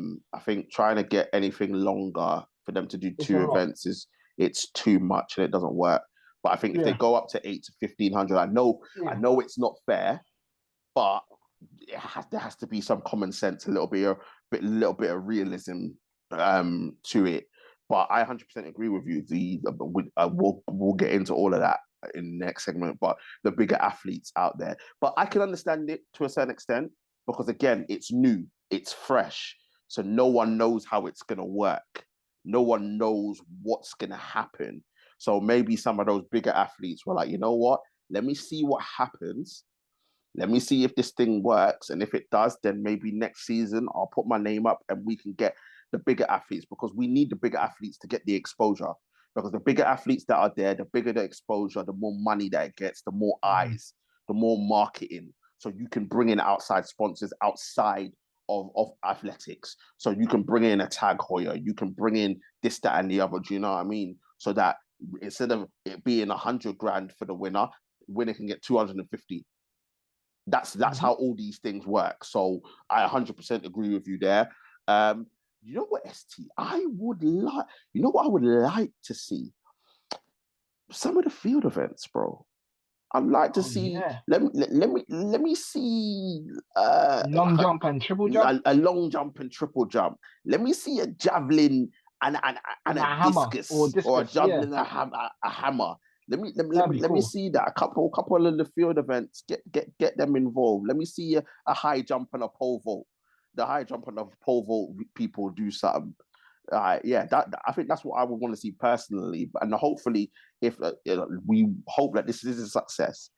think trying to get anything longer for them to do two events it's too much and it doesn't work. But I think if they go up to 8 to 1500, I know it's not fair, but there has to be some common sense, a little bit of realism to it. But I 100% agree with you. We'll get into all of that in the next segment. But the bigger athletes out there, but I can understand it to a certain extent, because again, it's new, it's fresh, so no one knows how it's gonna work. No one knows what's gonna happen. So maybe some of those bigger athletes were like, you know what? Let me see what happens. Let me see if this thing works, and if it does, then maybe next season I'll put my name up and we can get the bigger athletes, because we need the bigger athletes to get the exposure. Because the bigger athletes that are there, the bigger the exposure, the more money that it gets, the more eyes, the more marketing. So you can bring in outside sponsors outside of athletics. So you can bring in a Tag Heuer, you can bring in this, that, and the other. Do you know what I mean? So that instead of it being 100 grand for the winner can get 250. That's how all these things work. So I 100% agree with you there. You know what, ST? I would like to see? Some of the field events, bro. I'd like to see. Yeah. Let me see. Long jump and triple jump. A long jump and triple jump. Let me see a javelin and a discus, or a javelin and a hammer. Let me see that. A couple of the field events. Get them involved. Let me see a high jump and a pole vault. The high jump and the pole vault people do something. I think that's what I would want to see personally. And hopefully, if we hope that this is a success,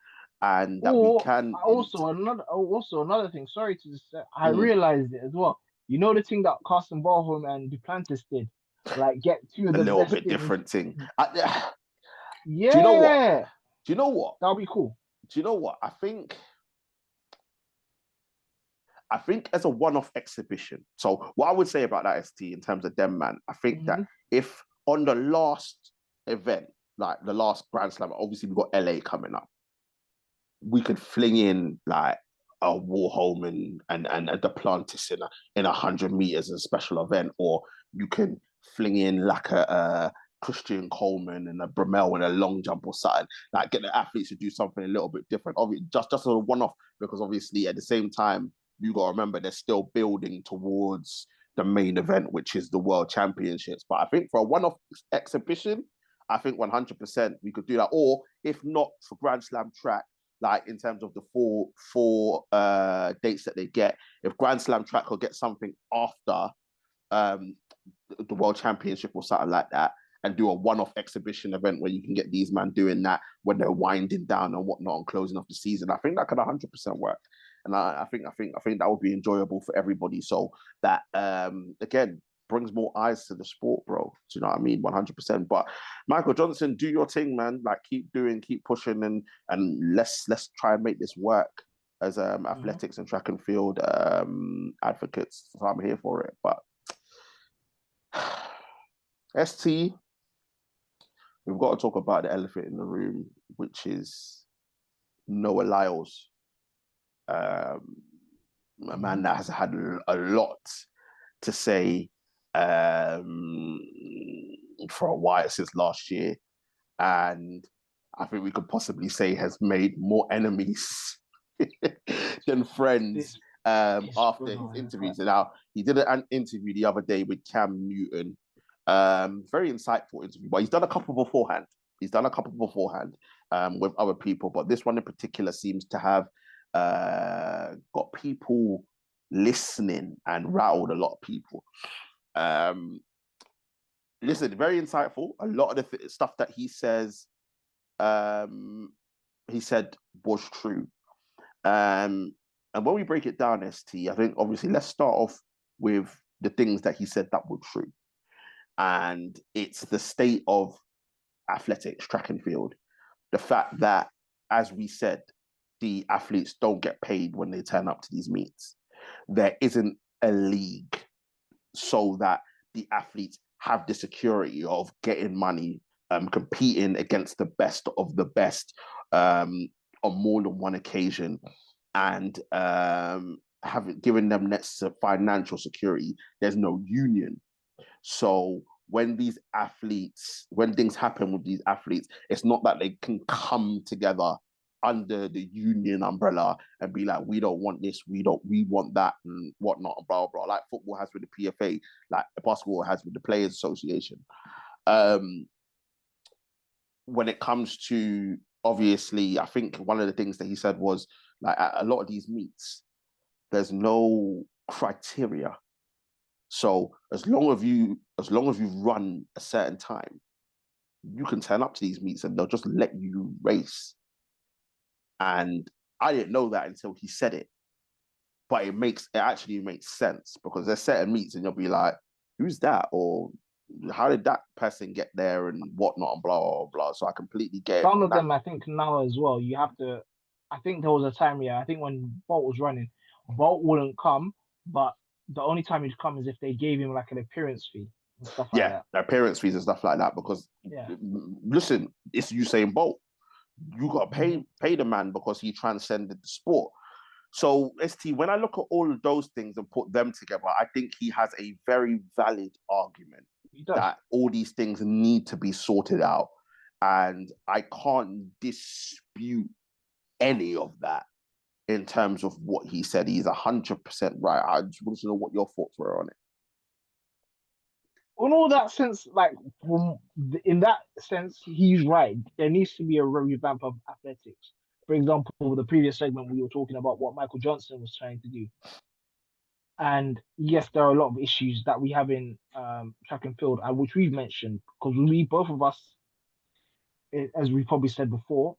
and that we can. Another thing. Sorry to just say, I realized it as well. You know the thing that Carsten Ballholm and Duplantis did, like get two of the a little bit different thing. Yeah. Do you know what? That'll be cool. Do you know what? I think as a one-off exhibition. So what I would say about that, ST, in terms of them, man, I think that if on the last event, like the last Grand Slam, obviously we've got LA coming up, we could fling in like a Warholm and a Duplantis in 100 meters as a special event, or you can fling in like a Christian Coleman and a Bromell and a long jump or something, like get the athletes to do something a little bit different. Obviously, just as a one-off, because obviously at the same time, you got to remember they're still building towards the main event, which is the World Championships. But I think for a one-off exhibition, I think 100% we could do that. Or if not for Grand Slam track, like in terms of the four dates that they get, if Grand Slam track will get something after the World Championship or something like that, and do a one-off exhibition event where you can get these men doing that when they're winding down and whatnot and closing off the season, I think that could 100% work. And I think that would be enjoyable for everybody. So that again brings more eyes to the sport, bro. Do you know what I mean? 100%. But Michael Johnson, do your thing, man. Like keep pushing, and let's try and make this work as athletics and track and field advocates. So I'm here for it. But ST, we've got to talk about the elephant in the room, which is Noah Lyles. A man that has had a lot to say for a while, since last year, and I think we could possibly say has made more enemies than friends after his interviews. And now he did an interview the other day with Cam Newton, very insightful interview, but he's done a couple beforehand with other people, but this one in particular seems to have got people listening and rattled a lot of people. Listen, very insightful. A lot of the stuff that he says, he said was true. And when we break it down, ST, I think obviously let's start off with the things that he said that were true. And it's the state of athletics, track and field. The fact that, as we said, the athletes don't get paid when they turn up to these meets. There isn't a league so that the athletes have the security of getting money, competing against the best of the best on more than one occasion, and having given them necessary financial security. There's no union. So when these athletes, when things happen with these athletes, it's not that they can come together under the union umbrella and be like, we don't want this, we want that, and whatnot, and blah, blah, like football has with the PFA, like basketball has with the Players Association. When it comes to, obviously, I think one of the things that he said was, like, at a lot of these meets, there's no criteria. So as long as you run a certain time, you can turn up to these meets and they'll just let you race. And I didn't know that until he said it. But it actually makes sense, because there's certain meets and you'll be like, who's that? Or how did that person get there and whatnot and blah, blah, blah. So I completely get it. Some of them, I think now as well, you have to, I think there was a time, I think when Bolt was running, Bolt wouldn't come, but the only time he'd come is if they gave him like an appearance fee and stuff like that. Yeah, appearance fees and stuff like that, because listen, it's Usain Bolt. You got to pay the man because he transcended the sport. So, ST, when I look at all of those things and put them together, I think he has a very valid argument that all these things need to be sorted out. And I can't dispute any of that in terms of what he said. He's 100% right. I just want to know what your thoughts were on it. In all that sense, like, in that sense, he's right. There needs to be a revamp of athletics. For example, the previous segment, we were talking about what Michael Johnson was trying to do. And yes, there are a lot of issues that we have in track and field, which we've mentioned, because both of us, as we probably said before,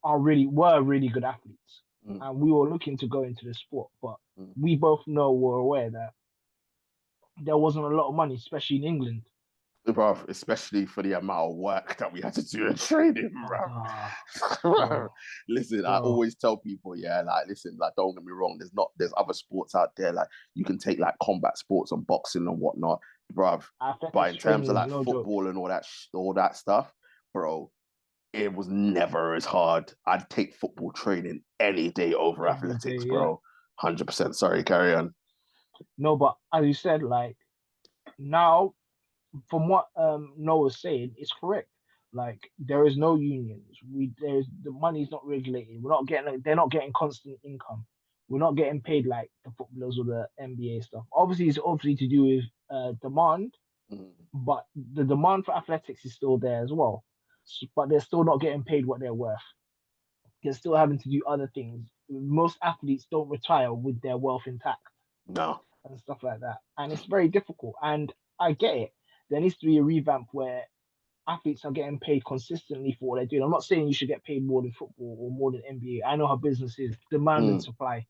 were really good athletes. And we were looking to go into the sport, but we both were aware that there wasn't a lot of money, especially in England. Bro, especially for the amount of work that we had to do in training, bro. Listen, I always tell people, listen, like, don't get me wrong, there's other sports out there, like, you can take like combat sports and boxing and whatnot, bro. But in terms of like football and all that stuff, bro, it was never as hard. I'd take football training any day over athletics, bro. 100%. Sorry, carry on. No, but as you said, like, now, from what Noah's saying, it's correct. Like, there is no unions. The money's not regulated. They're not getting constant income. we're not getting paid like the footballers or the NBA stuff. Obviously, it's obviously to do with demand, but the demand for athletics is still there as well. But they're still not getting paid what they're worth. They're still having to do other things. Most athletes don't retire with their wealth intact. No. And stuff like that. And it's very difficult. And I get it. There needs to be a revamp where athletes are getting paid consistently for what they're doing. I'm not saying you should get paid more than football or more than NBA. I know how business is, demand and supply.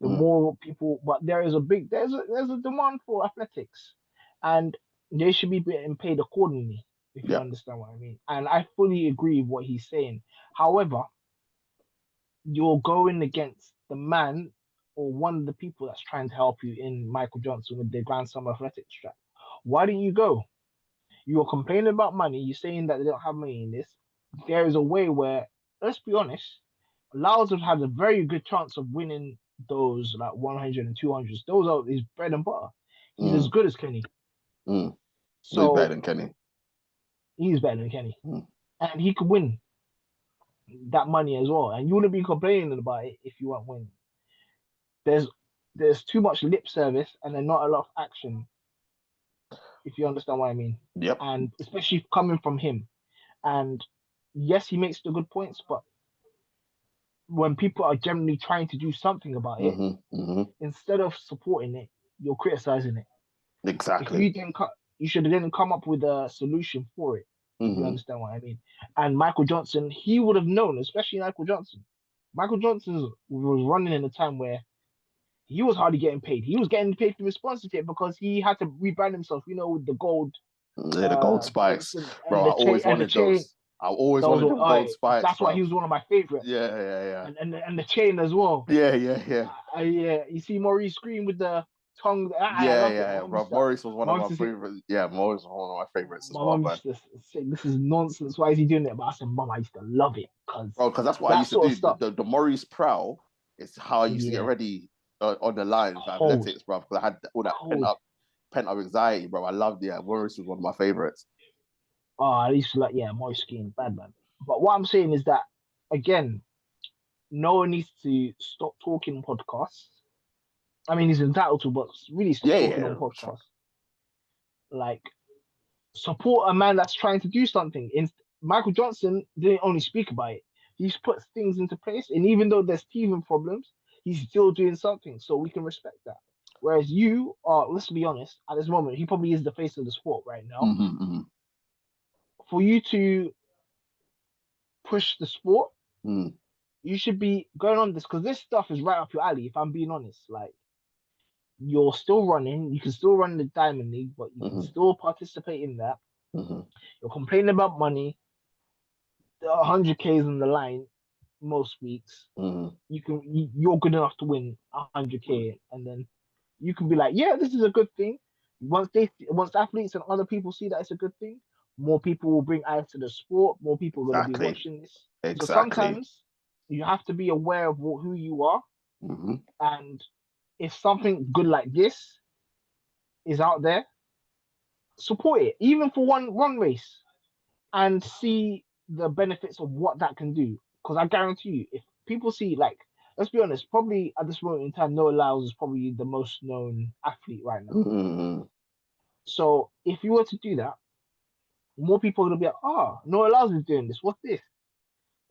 The more people, but there's a demand for athletics, and they should be getting paid accordingly. If you understand what I mean. And I fully agree with what he's saying. However, you're going against the man or one of the people that's trying to help you in Michael Johnson with the Grand Slam Athletics strap. Why didn't you go? You were complaining about money. You're saying that they don't have money in this. There is a way where, let's be honest, Lyles have had a very good chance of winning those like 100 and 200s. Those are his bread and butter. He's as good as Kenny. So he's better than Kenny. He's better than Kenny. And he could win that money as well. And you wouldn't be complaining about it if you weren't winning. There's too much lip service and then not a lot of action, if you understand what I mean. Yep. And especially coming from him. And yes, he makes the good points, but when people are generally trying to do something about it, instead of supporting it, you're criticizing it. Exactly. If you should have then come up with a solution for it. If you understand what I mean. And Michael Johnson, he would have known, especially Michael Johnson. Michael Johnson was running in a time where he was hardly getting paid. He was getting paid for his sponsorship because he had to rebrand himself, with the gold. Yeah, the gold spikes. Bro, I always wanted those. I always wanted the gold spikes. That's why he was one of my favorites. Yeah. And the chain as well. Yeah. Yeah. You see Maurice Green with the tongue. Bro. Maurice was one of my favorites. Yeah, Maurice was one of my favorites as well. My mom used to say, "This is nonsense. Why is he doing it?" But I said, "Mom, I used to love it because that's what I used to do. The Maurice prowl is how I used to get ready on the line for athletics, bro. Because I had all that pent up anxiety, bro. I loved it. Yeah, Maurice was one of my favorites. Oh, I used to like, Maurice Green, bad man. But what I'm saying is that, again, Noah needs to stop talking podcasts. I mean, he's entitled to, but really stop talking on podcasts. Sure. Like, support a man that's trying to do something. Michael Johnson didn't only speak about it. He's put things into place, and even though there's teething problems, he's still doing something, so we can respect that. Whereas you are, let's be honest, at this moment, he probably is the face of the sport right now. For you to push the sport, you should be going on this, because this stuff is right up your alley, if I'm being honest. Like, you're still running, you can still run the Diamond League, but you can still participate in that. You're complaining about money. The 100K is on the line most weeks. You're good enough to win 100K, and then you can be like, yeah, this is a good thing. Once athletes and other people see that it's a good thing, more people will bring eyes to the sport. More people are going to be watching this. So sometimes you have to be aware of who you are, and if something good like this is out there, support it, even for one race, and see the benefits of what that can do. Because I guarantee you, if people see, like, let's be honest, probably at this moment in time, Noah Lyles is probably the most known athlete right now. So if you were to do that, more people are going to be like, Noah Lyles is doing this. What's this?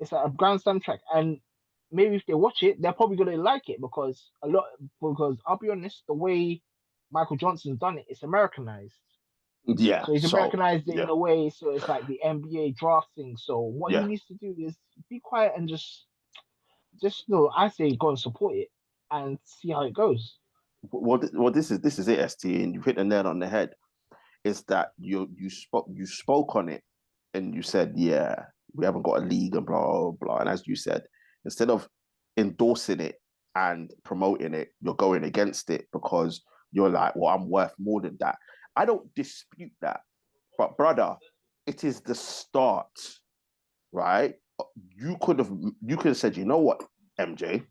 It's like a Grand Slam track. And maybe if they watch it, they're probably going to like it because I'll be honest, the way Michael Johnson's done it, it's Americanized. Yeah. So he's Americanized it in a way, so it's like the NBA draft thing. So what he needs to do is be quiet and just I say go and support it and see how it goes. Well, this is it, ST, and you hit the nail on the head. Is that you spoke on it, and you said, yeah, we haven't got a league and blah blah blah. And as you said, instead of endorsing it and promoting it, you're going against it because you're like, well, I'm worth more than that. I don't dispute that, but brother, it is the start, right? You could have said, you know what, MJ?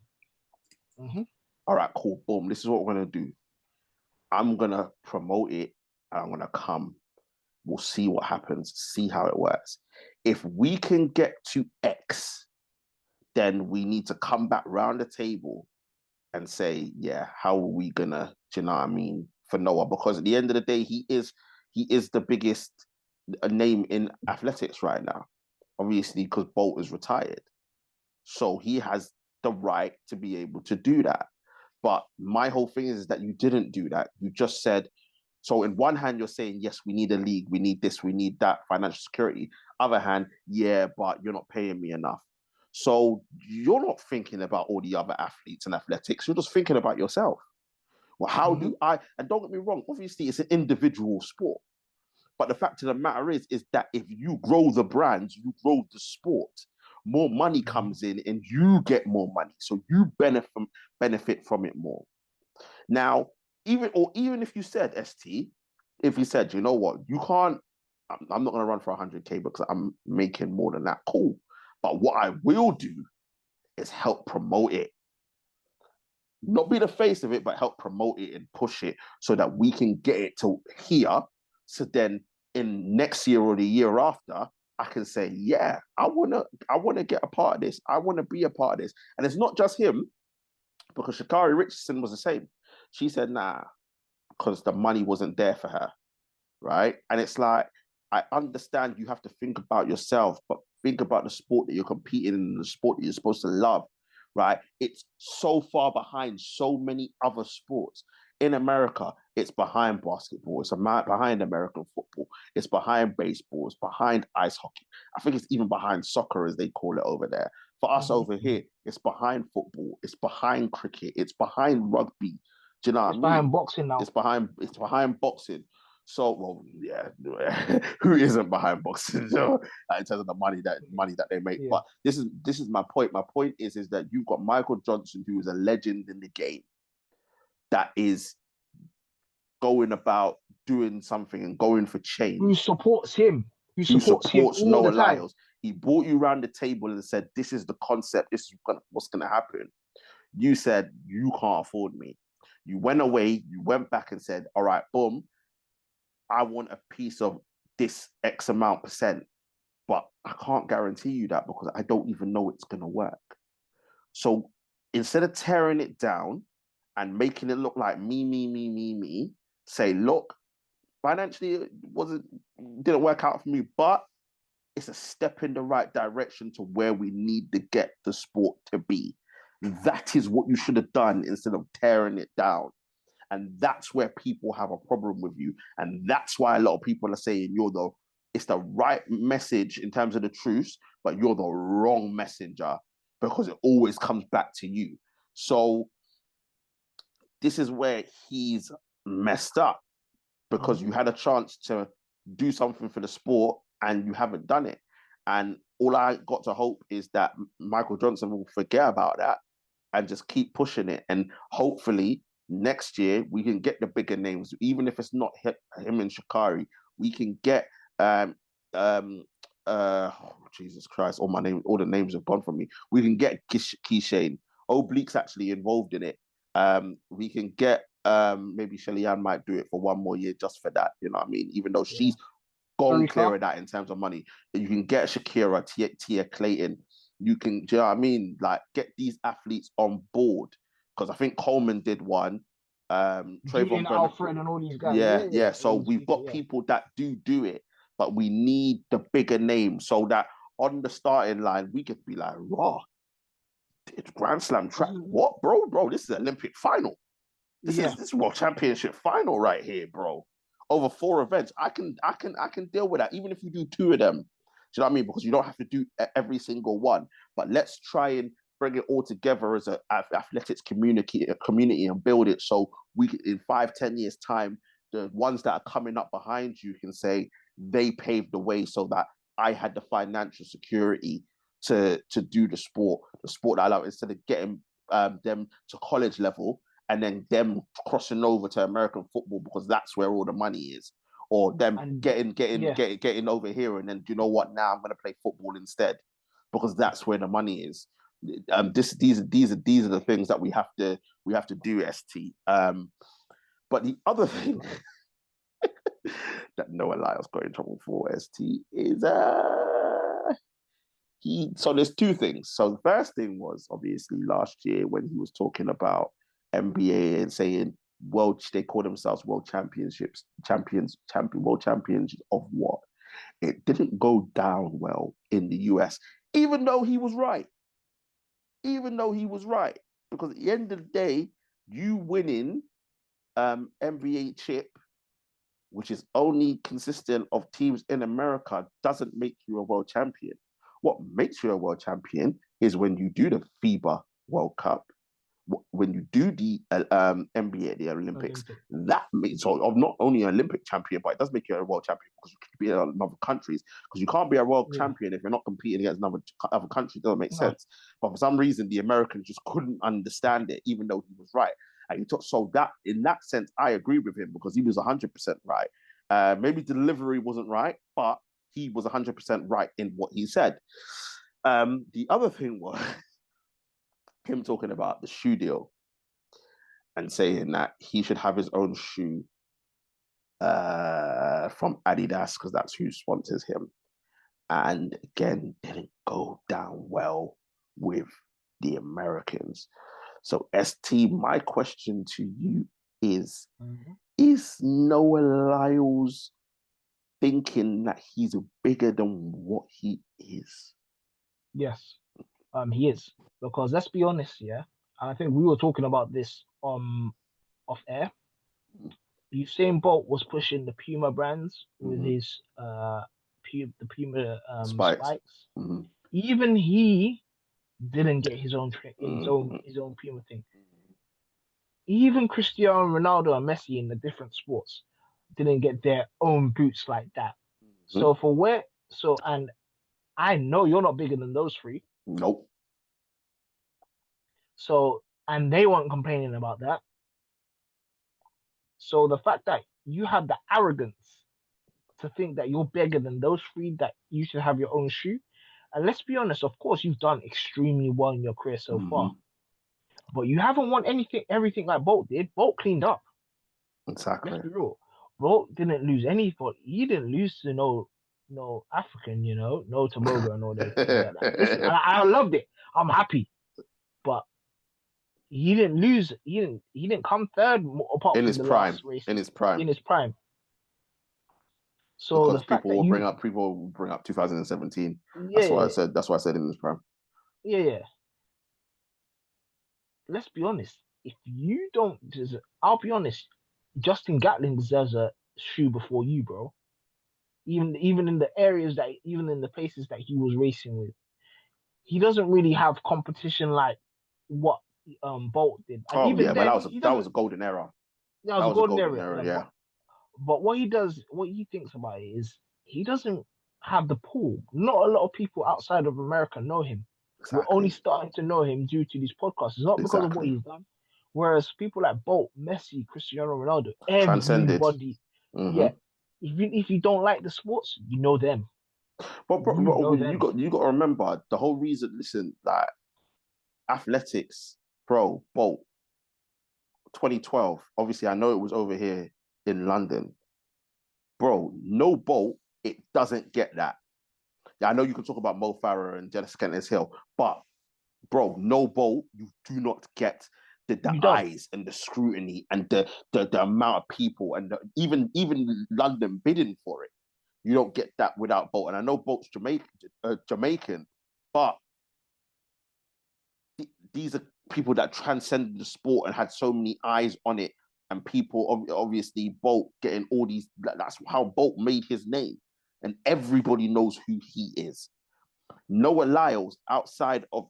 All right, cool, boom. This is what we're gonna do. I'm gonna promote it, and I'm gonna come. We'll see what happens. See how it works. If we can get to X, then we need to come back round the table and say, yeah, how are we gonna, do you know what I mean, for Noah? Because at the end of the day, he is the biggest name in athletics right now, obviously, because Bolt is retired. So he has the right to be able to do that. But my whole thing is that you didn't do that. You just said, so in one hand, you're saying, yes, we need a league, we need this, we need that, financial security. Other hand, yeah, but you're not paying me enough. So you're not thinking about all the other athletes and athletics. You're just thinking about yourself. Well, how do I, and don't get me wrong, obviously it's an individual sport. But the fact of the matter is that if you grow the brand, you grow the sport, more money comes in and you get more money. So you benefit from it more. Now, even if you said, ST, if you said, you know what, you can't, I'm not going to run for 100K because I'm making more than that, cool. But what I will do is help promote it. Not be the face of it, but help promote it and push it so that we can get it to here. So then in next year or the year after, I can say, yeah, I wanna get a part of this. I want to be a part of this. And it's not just him, because Sha'Carri Richardson was the same. She said, nah, because the money wasn't there for her, right? And it's like, I understand you have to think about yourself, but think about the sport that you're competing in, the sport that you're supposed to love, right? It's so far behind so many other sports. In America, it's behind basketball, it's behind American football, it's behind baseball, it's behind ice hockey. I think it's even behind soccer, as they call it over there. For us over here, it's behind football, it's behind cricket, it's behind rugby. Do you know what I mean? It's behind boxing now. It's behind boxing. So, well, yeah, who isn't behind boxing? So, in terms of the money that they make. Yeah. But this is my point. My point is that you've got Michael Johnson, who is a legend in the game, that is going about doing something and going for change. Who supports him? Who supports him all Noah the time. Lyles. He brought you around the table and said, "This is the concept. This is what's going to happen." You said, "You can't afford me." You went away. You went back and said, "All right, boom. I want a piece of this X amount %, but I can't guarantee you that because I don't even know it's going to work." So instead of tearing it down and making it look like me, say, look, financially it didn't work out for me, but it's a step in the right direction to where we need to get the sport to be. That is what you should have done instead of tearing it down. And that's where people have a problem with you. And that's why a lot of people are saying it's the right message in terms of the truth, but you're the wrong messenger because it always comes back to you. So this is where he's messed up because you had a chance to do something for the sport and you haven't done it. And all I got to hope is that Michael Johnson will forget about that and just keep pushing it. And hopefully next year we can get the bigger names, even if it's not him and Sha'Carri. We can get Jesus Christ, all the names have gone from me. We can get Keishane. Oblique's actually involved in it. We can get maybe Shelly Ann might do it for one more year just for that. You know what I mean? Even though she's gone clear of that in terms of money. You can get Shakira, Tia Clayton. You can, do you know what I mean? Like, get these athletes on board. Because I think Coleman did one. Trayvon Alfred and all these guys. Yeah. So we've got people that do it, but we need the bigger names so that on the starting line, we could be like, raw. It's Grand Slam track. What, bro? This is an Olympic final. This is World Championship final right here, bro. Over 4 events. I can deal with that, even if you do 2 of them. Do you know what I mean? Because you don't have to do every single one. But let's try and bring it all together as an athletics community and build it so we can, in 5-10 years' time, the ones that are coming up behind you can say they paved the way so that I had the financial security to do the sport that I love, instead of getting them to college level and then them crossing over to American football because that's where all the money is, or them getting over here and then, you know what, now I'm going to play football instead because that's where the money is. These are the things that we have to do, ST. But the other thing that Noah Lyles got in trouble for, ST, is so there's 2 things. So the first thing was obviously last year when he was talking about NBA and saying they call themselves world champions of what? It didn't go down well in the US, even though he was right. Because at the end of the day, you winning NBA chip, which is only consistent of teams in America, doesn't make you a world champion. What makes you a world champion is when you do the FIBA World Cup, when you do the NBA, the Olympics. That makes so of not only an Olympic champion, but it does make you a world champion because you can be in other countries. Because you can't be a world champion if you're not competing against other countries. It doesn't make sense. But for some reason, the Americans just couldn't understand it, even though he was right. And he took so that in that sense, I agree with him because he was 100% right. Maybe delivery wasn't right, but he was 100% right in what he said. The other thing was him talking about the shoe deal and saying that he should have his own shoe from Adidas because that's who sponsors him. And again, didn't go down well with the Americans. So, ST, my question to you is, is Noah Lyles thinking that he's bigger than what he is? Yes, he is. Because let's be honest, yeah, and I think we were talking about this off air. Usain Bolt was pushing the Puma brands with his the Puma spikes. Even he didn't get his own Puma thing. Even Cristiano Ronaldo and Messi in the different sports didn't get their own boots like that. So and I know you're not bigger than those three. Nope. So, and they weren't complaining about that. So the fact that you have the arrogance to think that you're bigger than those three, that you should have your own shoe. And let's be honest, of course, you've done extremely well in your career so far. But you haven't won everything like Bolt did. Bolt cleaned up. Exactly. Let's be real. Bolt didn't lose any, but he didn't lose to no African, no Tobago and all those things like that. Listen, I loved it. I'm happy. But he didn't lose. He didn't come third apart from the last race. In his prime. So because people will bring up 2017. That's why I said in his prime. Yeah. Let's be honest. If you don't, I'll be honest. Justin Gatlin deserves a shoe before you, bro. Even in the areas even in the places that he was racing with, he doesn't really have competition like what Bolt did. And but that was a golden era. That was a golden era, yeah. But what he thinks about it is he doesn't have the pull. Not a lot of people outside of America know him. Exactly. We're only starting to know him due to these podcasts. It's not because of what he's done. Whereas people like Bolt, Messi, Cristiano Ronaldo, everybody, even if you don't like the sports, you know them. But you got to remember the whole reason. Listen, like athletics, bro, Bolt, 2012. Obviously, I know it was over here in London, bro. No Bolt, it doesn't get that. Yeah, I know you can talk about Mo Farah and Dennis Kent's Hill, but bro, no Bolt, you do not get the eyes and the scrutiny and the amount of people and even London bidding for it. You don't get that without Bolt. And I know Bolt's Jamaican, but these are people that transcended the sport and had so many eyes on it. And people, obviously, Bolt getting all these, that's how Bolt made his name. And everybody knows who he is. Noah Lyles, outside of,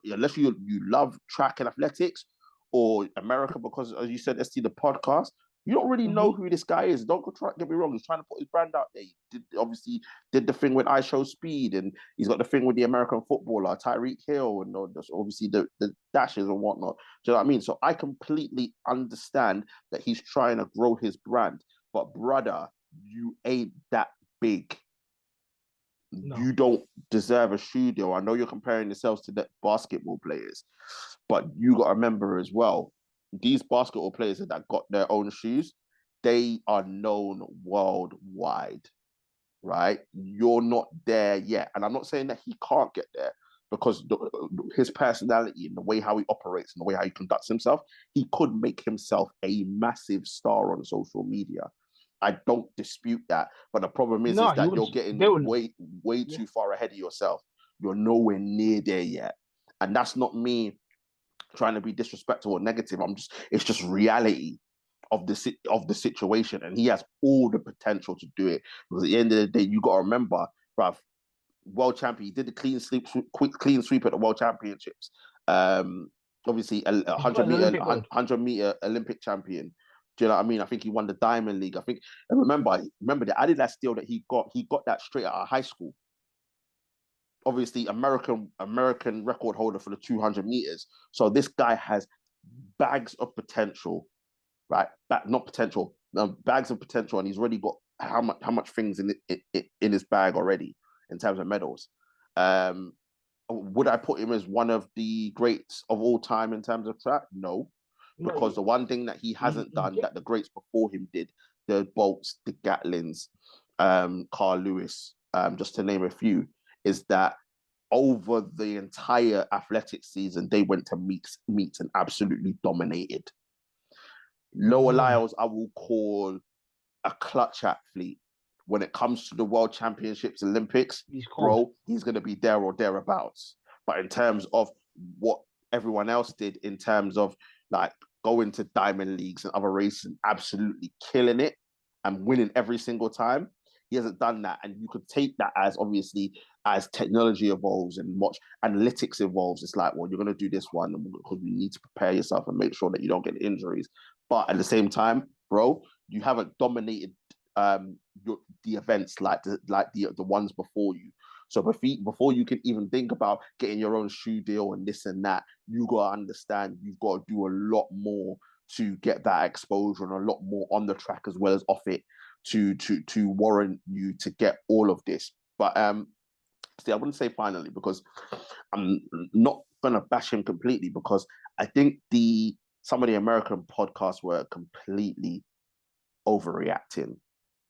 unless you love track and athletics or America, because as you said, ST, the podcast, you don't really know who this guy is. Don't get me wrong. He's trying to put his brand out there. He did the thing with I Show Speed, and he's got the thing with the American footballer, Tyreek Hill, and obviously the dashes and whatnot. Do you know what I mean? So I completely understand that he's trying to grow his brand. But brother, you ain't that big. No. You don't deserve a shoe deal. I know you're comparing yourselves to the basketball players, but you got to remember as well, these basketball players that got their own shoes, they are known worldwide, right? You're not there yet. And I'm not saying that he can't get there, because his personality and the way how he operates and the way how he conducts himself, he could make himself a massive star on social media. I don't dispute that, but the problem is that you're getting way too far ahead of yourself. You're nowhere near there yet, and that's not me trying to be disrespectful or negative. It's just reality of the situation, and he has all the potential to do it. Because at the end of the day, you got to remember, bruv, world champion. He did the clean sweep at the world championships. Obviously, 100-meter Olympic champion. Do you know what I mean? I think he won the Diamond League. I think, and remember the Adidas deal that he got that straight out of high school. Obviously, American record holder for the 200 meters. So this guy has bags of potential, right? Not potential, bags of potential, and he's already got how much things in his bag already in terms of medals. Would I put him as one of the greats of all time in terms of track? No, because the one thing that he hasn't done that the greats before him did, the Bolts, the Gatlins, Carl Lewis, just to name a few, is that over the entire athletics season, they went to meets and absolutely dominated. Noah Lyles, I will call a clutch athlete. When it comes to the World Championships, Olympics, he's going to be there or thereabouts. But in terms of what everyone else did, in terms of like going to diamond leagues and other races and absolutely killing it and winning every single time, he hasn't done that. And you could take that as, obviously, as technology evolves and much analytics evolves, it's like, well, you're going to do this one because you need to prepare yourself and make sure that you don't get injuries. But at the same time, bro, you haven't dominated the events like the ones before you. So before you can even think about getting your own shoe deal and this and that, you got to understand you've got to do a lot more to get that exposure and a lot more on the track as well as off it to warrant you to get all of this. But see, I wouldn't say finally, because I'm not gonna bash him completely, because I think some of the American podcasts were completely overreacting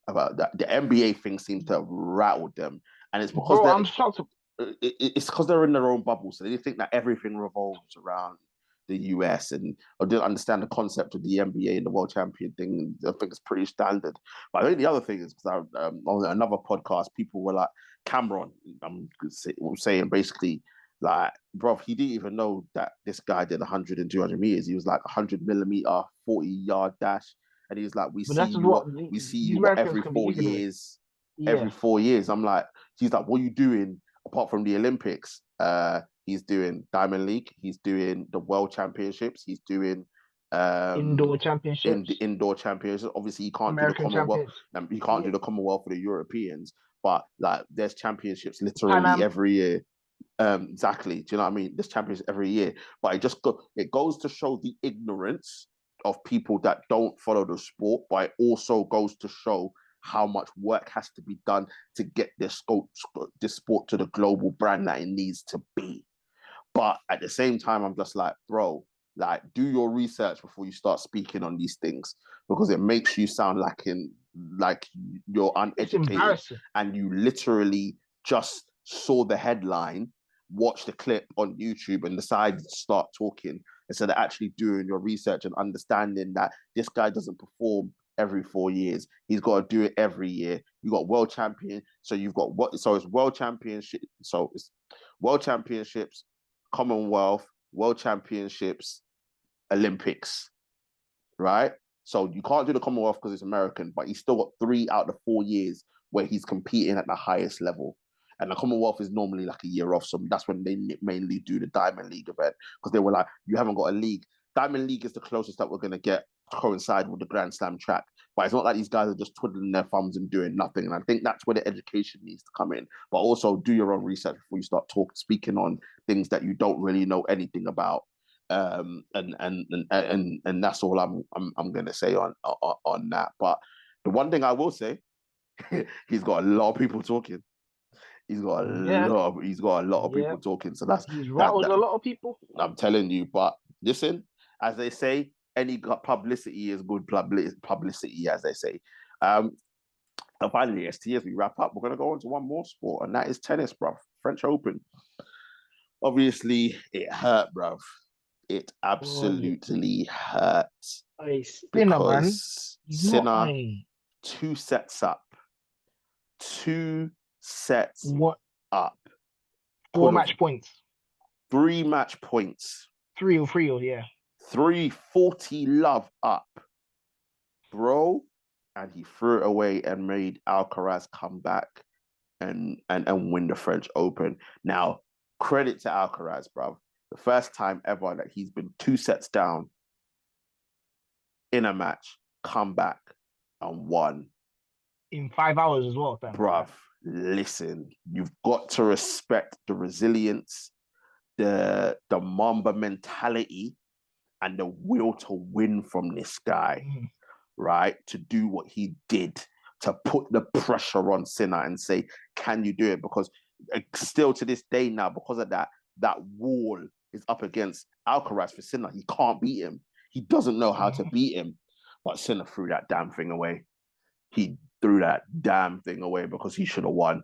about that. The NBA thing seems to have rattled them, and it's because I'm shocked. It's because they're in their own bubble, so they think that everything revolves around the US, and I didn't understand the concept of the NBA and the world champion thing. I think it's pretty standard. But I think the other thing is, because on another podcast, people were like, Cameron, I'm saying basically, like, bro, he didn't even know that this guy did 100 and 200 meters. He was like 100-millimeter, 40-yard dash. And he was like, we see you every 4 years. Yeah. Every 4 years. I'm like, he's like, what are you doing apart from the Olympics? He's doing Diamond League. He's doing the World Championships. He's doing indoor championships. Indoor championships. Obviously, he can't do the Commonwealth. He can't do the Commonwealth for the Europeans. But like, there's championships literally every year. Exactly. Do you know what I mean? There's championships every year. But it goes to show the ignorance of people that don't follow the sport. But it also goes to show how much work has to be done to get this sport to the global brand that it needs to be. But at the same time, I'm just like, bro, like, do your research before you start speaking on these things, because it makes you sound like you're uneducated, and you literally just saw the headline, watched the clip on YouTube, and decided to start talking instead of actually doing your research and understanding that this guy doesn't perform every 4 years. He's got to do it every year. You got world champion, so you've got it's world championship, so it's world championships, Commonwealth, world championships, Olympics, right? So you can't do the Commonwealth because it's American, but he's still got 3 out of the 4 years where he's competing at the highest level. And the Commonwealth is normally like a year off, so that's when they mainly do the Diamond League event, because they were like, you haven't got a league. Diamond League is the closest that we're going to get to coincide with the Grand Slam track. But it's not like these guys are just twiddling their thumbs and doing nothing. And I think that's where the education needs to come in. But also do your own research before you start speaking on things that you don't really know anything about. And that's all I'm going to say on that. But the one thing I will say, he's got a lot of people talking. He's got a lot of people talking. So he's rattled a lot of people. I'm telling you. But listen, as they say, any publicity is good publicity, as they say. And finally, ST, as we wrap up, we're going to go on to one more sport, and that is tennis, bruv. French Open. obviously it hurt, bruv. It absolutely hurt. Sinner, man. Because Sinner, 2 sets up. 2 sets up. 4 match points. 3 match points. 3 or yeah. 340 love up. Bro. And he threw it away and made Alcaraz come back and win the French Open. Now, credit to Alcaraz, bro. The first time ever that he's been 2 sets down in a match, come back and won. In 5 hours as well, fam. Bruv, listen, you've got to respect the resilience, the Mamba mentality, and the will to win from this guy, right? To do what he did, to put the pressure on Sinner and say, can you do it? Because still to this day now, because of that wall is up against Alcaraz for Sinner. He can't beat him. He doesn't know how to beat him. But Sinner threw that damn thing away. He threw that damn thing away because he should have won.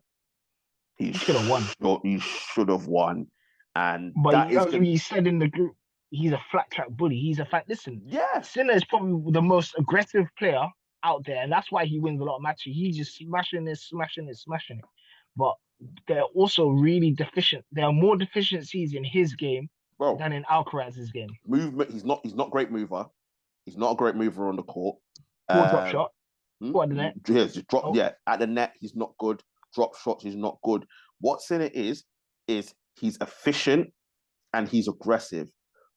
He should have won. He should have won. And but he said in the group, he's a flat track bully. He's a fact. Listen, Sinner is probably the most aggressive player out there, and that's why he wins a lot of matches. He's just smashing it. But they're also really deficient. There are more deficiencies in his game than in Alcaraz's game. Movement. He's not a great mover. He's not a great mover on the court. Poor drop shot. What, at the net? Yeah, at the net, he's not good. Drop shots, he's not good. What's in it is he's efficient and he's aggressive.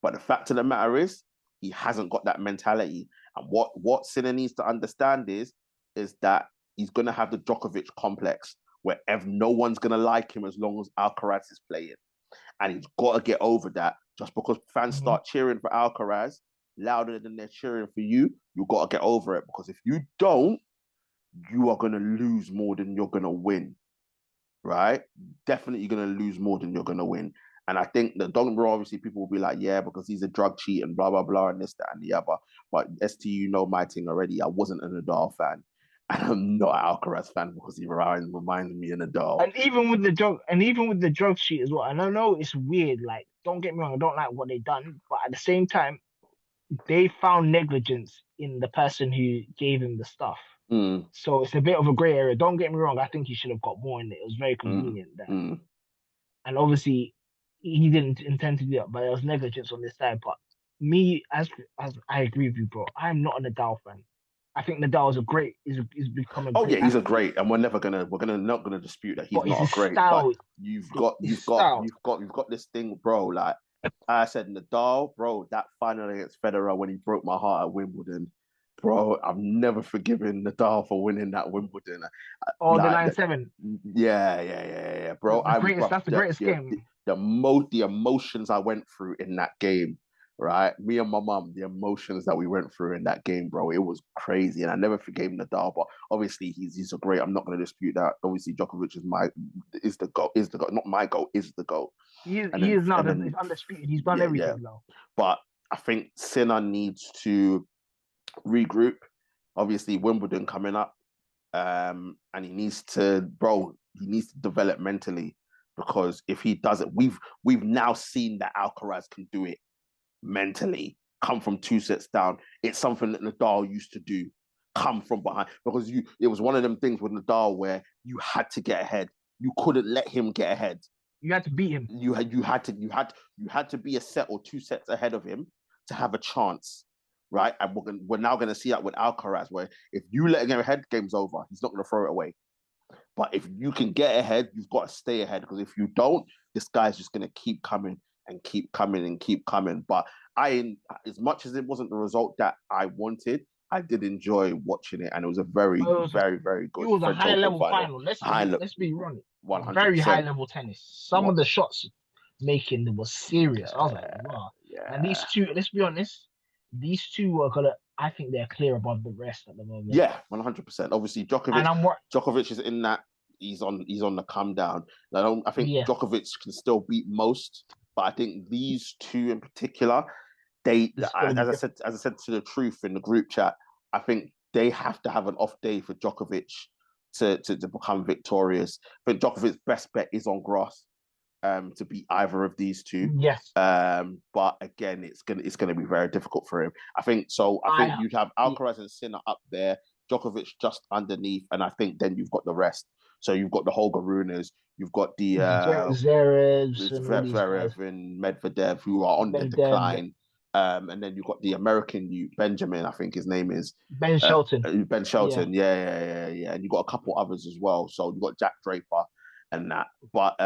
But the fact of the matter is, he hasn't got that mentality. And what Sinner needs to understand is that he's going to have the Djokovic complex, where no one's going to like him as long as Alcaraz is playing. And he's got to get over that. Just because fans start cheering for Alcaraz louder than they're cheering for you, you've got to get over it. Because if you don't, you are going to lose more than you're going to win. Right? Definitely you're going to lose more than you're going to win. And I think that, don't get me wrong, obviously people will be like, yeah, because he's a drug cheat and blah, blah, blah, and this, that, and the other. But ST, you know my thing already. I wasn't a Nadal fan. And I'm not an Alcaraz fan because he reminds me of Nadal. And even with the drug cheat as well. And I know it's weird. Like, don't get me wrong, I don't like what they done. But at the same time, they found negligence in the person who gave him the stuff. So it's a bit of a grey area. Don't get me wrong, I think he should have got more in it. It was very convenient that. And obviously, he didn't intend to do that, but there was negligence on this side. But me, as I agree with you, bro, I'm not a Nadal fan. I think Nadal is becoming. Oh yeah, he's a great, and we're not gonna dispute that he's not a great. Style, but you've got this thing, bro. Like I said, Nadal, bro, that final against Federer when he broke my heart at Wimbledon, bro. I've never forgiven Nadal for winning that Wimbledon. The 9-7. Yeah, bro. That's the greatest game. The emotions I went through in that game, right? Me and my mum, the emotions that we went through in that game, bro, it was crazy. And I never forgave Nadal, but obviously he's a great. I'm not going to dispute that. Obviously, Djokovic is the GOAT, not my GOAT, is the GOAT. He is now. He's undisputed. He's done everything now. But I think Sinner needs to regroup. Obviously, Wimbledon coming up, and he needs to develop mentally, because if he doesn't, we've now seen that Alcaraz can do it mentally. Come from 2 sets down. It's something that Nadal used to do. Come from behind, because it was one of them things with Nadal where you had to get ahead. You couldn't let him get ahead. You had to beat him. You had to be a set or 2 sets ahead of him to have a chance, right? And we're now going to see that with Alcaraz, where if you let him get ahead, game's over. He's not going to throw it away. But if you can get ahead, you've got to stay ahead, because if you don't, this guy's just going to keep coming and keep coming and keep coming. But as much as it wasn't the result that I wanted, I did enjoy watching it, and it was a very, very, very good. It was a high-level final. Let's be honest. 100%. Very high-level tennis. Some of the shots making was serious. I was like, wow. Yeah. And these two, let's be honest, these two are I think they're clear above the rest at the moment. Yeah, 100%. Obviously, Djokovic is in that. He's on the come down. I think Djokovic can still beat most, but I think these two in particular, as I said to the truth in the group chat, I think they have to have an off day for Djokovic to become victorious. I think Djokovic's best bet is on grass. to beat either of these two. Yes. But again, it's gonna be very difficult for him. I think so. I think you'd have Alcaraz and Sinner up there, Djokovic just underneath, and I think then you've got the rest. So you've got the Holgarunas, you've got the Zverev and Medvedev, who are on the decline. And then you've got the American Benjamin, I think his name is Ben Shelton. Ben Shelton, yeah. And you've got a couple others as well. So you've got Jack Draper and that. But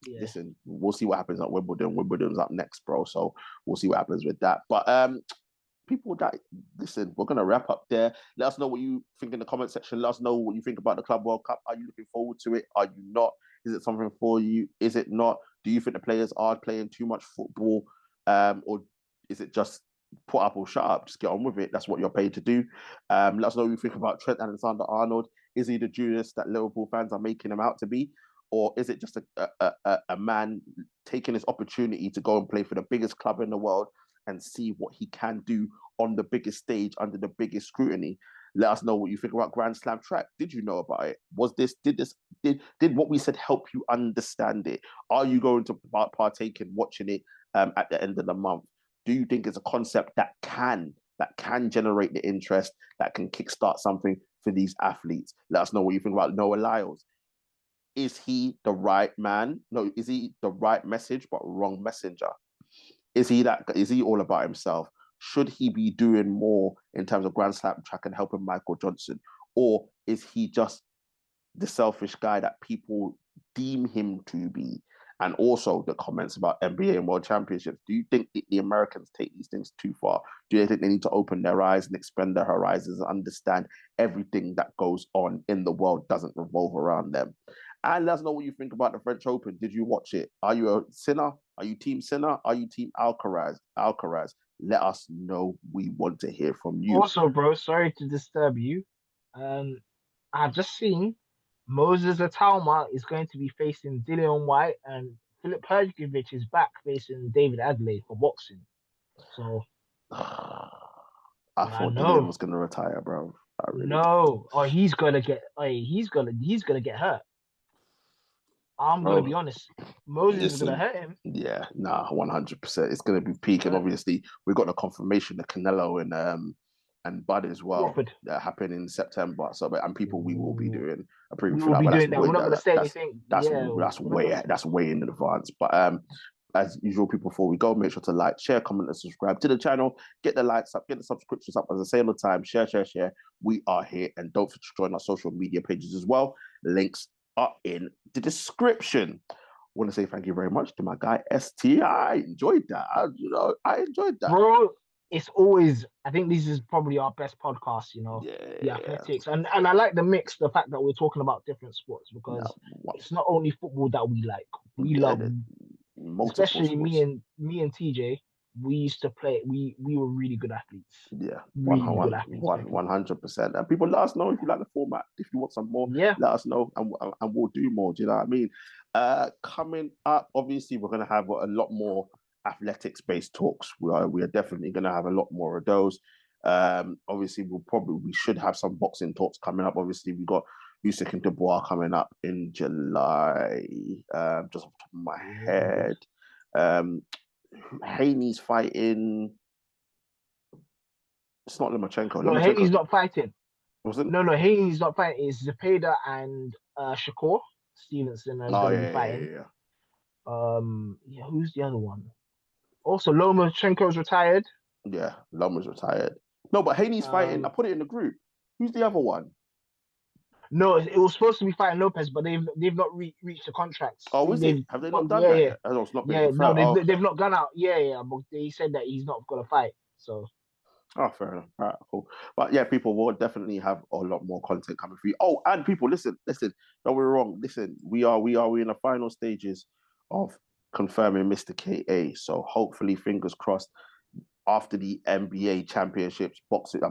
listen, we'll see what happens at Wimbledon. Wimbledon's up next, bro. So we'll see what happens with that. But people that listen, we're gonna wrap up there. Let us know what you think in the comment section. Let us know what you think about the Club World Cup. Are you looking forward to it? Are you not? Is it something for you? Is it not? Do you think the players are playing too much football? Or is it just put up or shut up? Just get on with it. That's what you're paid to do. Let us know what you think about Trent Alexander-Arnold. Is he the Judas that Liverpool fans are making him out to be? Or is it just a man taking his opportunity to go and play for the biggest club in the world and see what he can do on the biggest stage under the biggest scrutiny? Let us know what you think about Grand Slam track. Did you know about it? Did what we said help you understand it? Are you going to partake in watching it at the end of the month? Do you think it's a concept that can generate the interest, that can kickstart something for these athletes? Let us know what you think about Noah Lyles. Is he the right man? No, is he the right message but wrong messenger? Is he all about himself? Should he be doing more in terms of Grand Slam track and helping Michael Johnson? Or is he just the selfish guy that people deem him to be? And also the comments about NBA and World Championships. Do you think the Americans take these things too far? Do you think they need to open their eyes and expand their horizons and understand everything that goes on in the world doesn't revolve around them? And let us know what you think about the French Open. Did you watch it? Are you a Sinner? Are you Team Sinner? Are you Team Alcaraz? Let us know. We want to hear from you. Also, bro, sorry to disturb you. I've just seen Moses Atalma is going to be facing Dillian White, and Filip Hrgović is back facing David Adelaide for boxing. So I thought Dillian was going to retire, bro. No, or he's gonna get hurt. I'm going to be honest. Moses is going to hurt him. Yeah, 100%. It's going to be peak. And obviously, we got the confirmation of Canelo and Bud as well that happened in September. So, and people, we will be doing a preview for that. We're not going to say anything. That's way in advance. But as usual, people, before we go, make sure to like, share, comment, and subscribe to the channel. Get the likes up, get the subscriptions up. As I say all the time, share. We are here. And don't forget to join our social media pages as well. Links are in the description. I want to say thank you very much to my guy ST. I enjoyed that. I enjoyed that, bro. It's always, I think this is probably our best podcast. The athletics, and I like the mix. The fact that we're talking about different sports, because it's not only football that we like. We love, especially sports. me and TJ. We used to play. We were really good athletes. Yeah, 100%. And people, let us know if you like the format. If you want some more, let us know, and we'll do more. Do you know what I mean? Coming up, obviously, we're gonna have a lot more athletics-based talks. We are definitely gonna have a lot more of those. Obviously, we should have some boxing talks coming up. Obviously, we got Usyk and Dubois coming up in July. Just off the top of my head. Haney's fighting. It's not Lomachenko. No, Haney's not fighting. Was it? No, Haney's not fighting. It's Zepeda and Shakur Stevenson are going to be fighting. Who's the other one? Also, Lomachenko's retired. Yeah, Loma's retired. No, but Haney's fighting. I put it in the group. Who's the other one? No, it was supposed to be fighting Lopez, but they've not reached the contracts. Oh, is it? Have they not done that yet? No, it's not been they've not gone out. Yeah, but they said that he's not going to fight. So. Oh, fair enough. All right, cool. But yeah, people will definitely have a lot more content coming for you. Oh, and people, listen. Don't get me wrong. Listen, we are in the final stages of confirming Mr. KA. So hopefully, fingers crossed, after the NBA championships, boxing,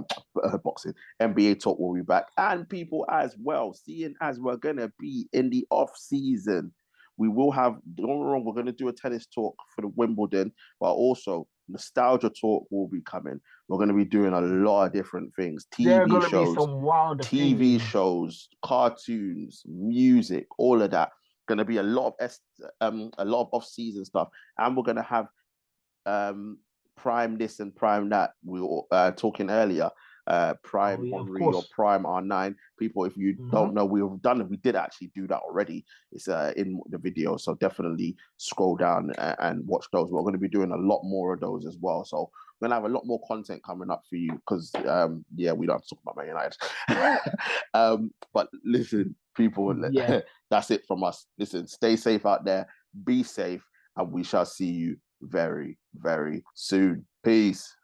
NBA talk will be back. And people as well, seeing as we're going to be in the off season, we will have, don't get me wrong, we're going to do a tennis talk for the Wimbledon, but also nostalgia talk will be coming. We're going to be doing a lot of different things. TV shows, cartoons, music, all of that. going to be a lot of off-season stuff, and we're going to have prime this and prime that. We were talking earlier. Prime Henry or Prime R9. People, if you don't know, we did actually do that already. It's in the video, so definitely scroll down and watch those. We're going to be doing a lot more of those as well. So we're gonna have a lot more content coming up for you because we don't have to talk about Man United. But listen, people, that's it from us. Listen, stay safe out there, be safe, and we shall see you very, very soon. Peace.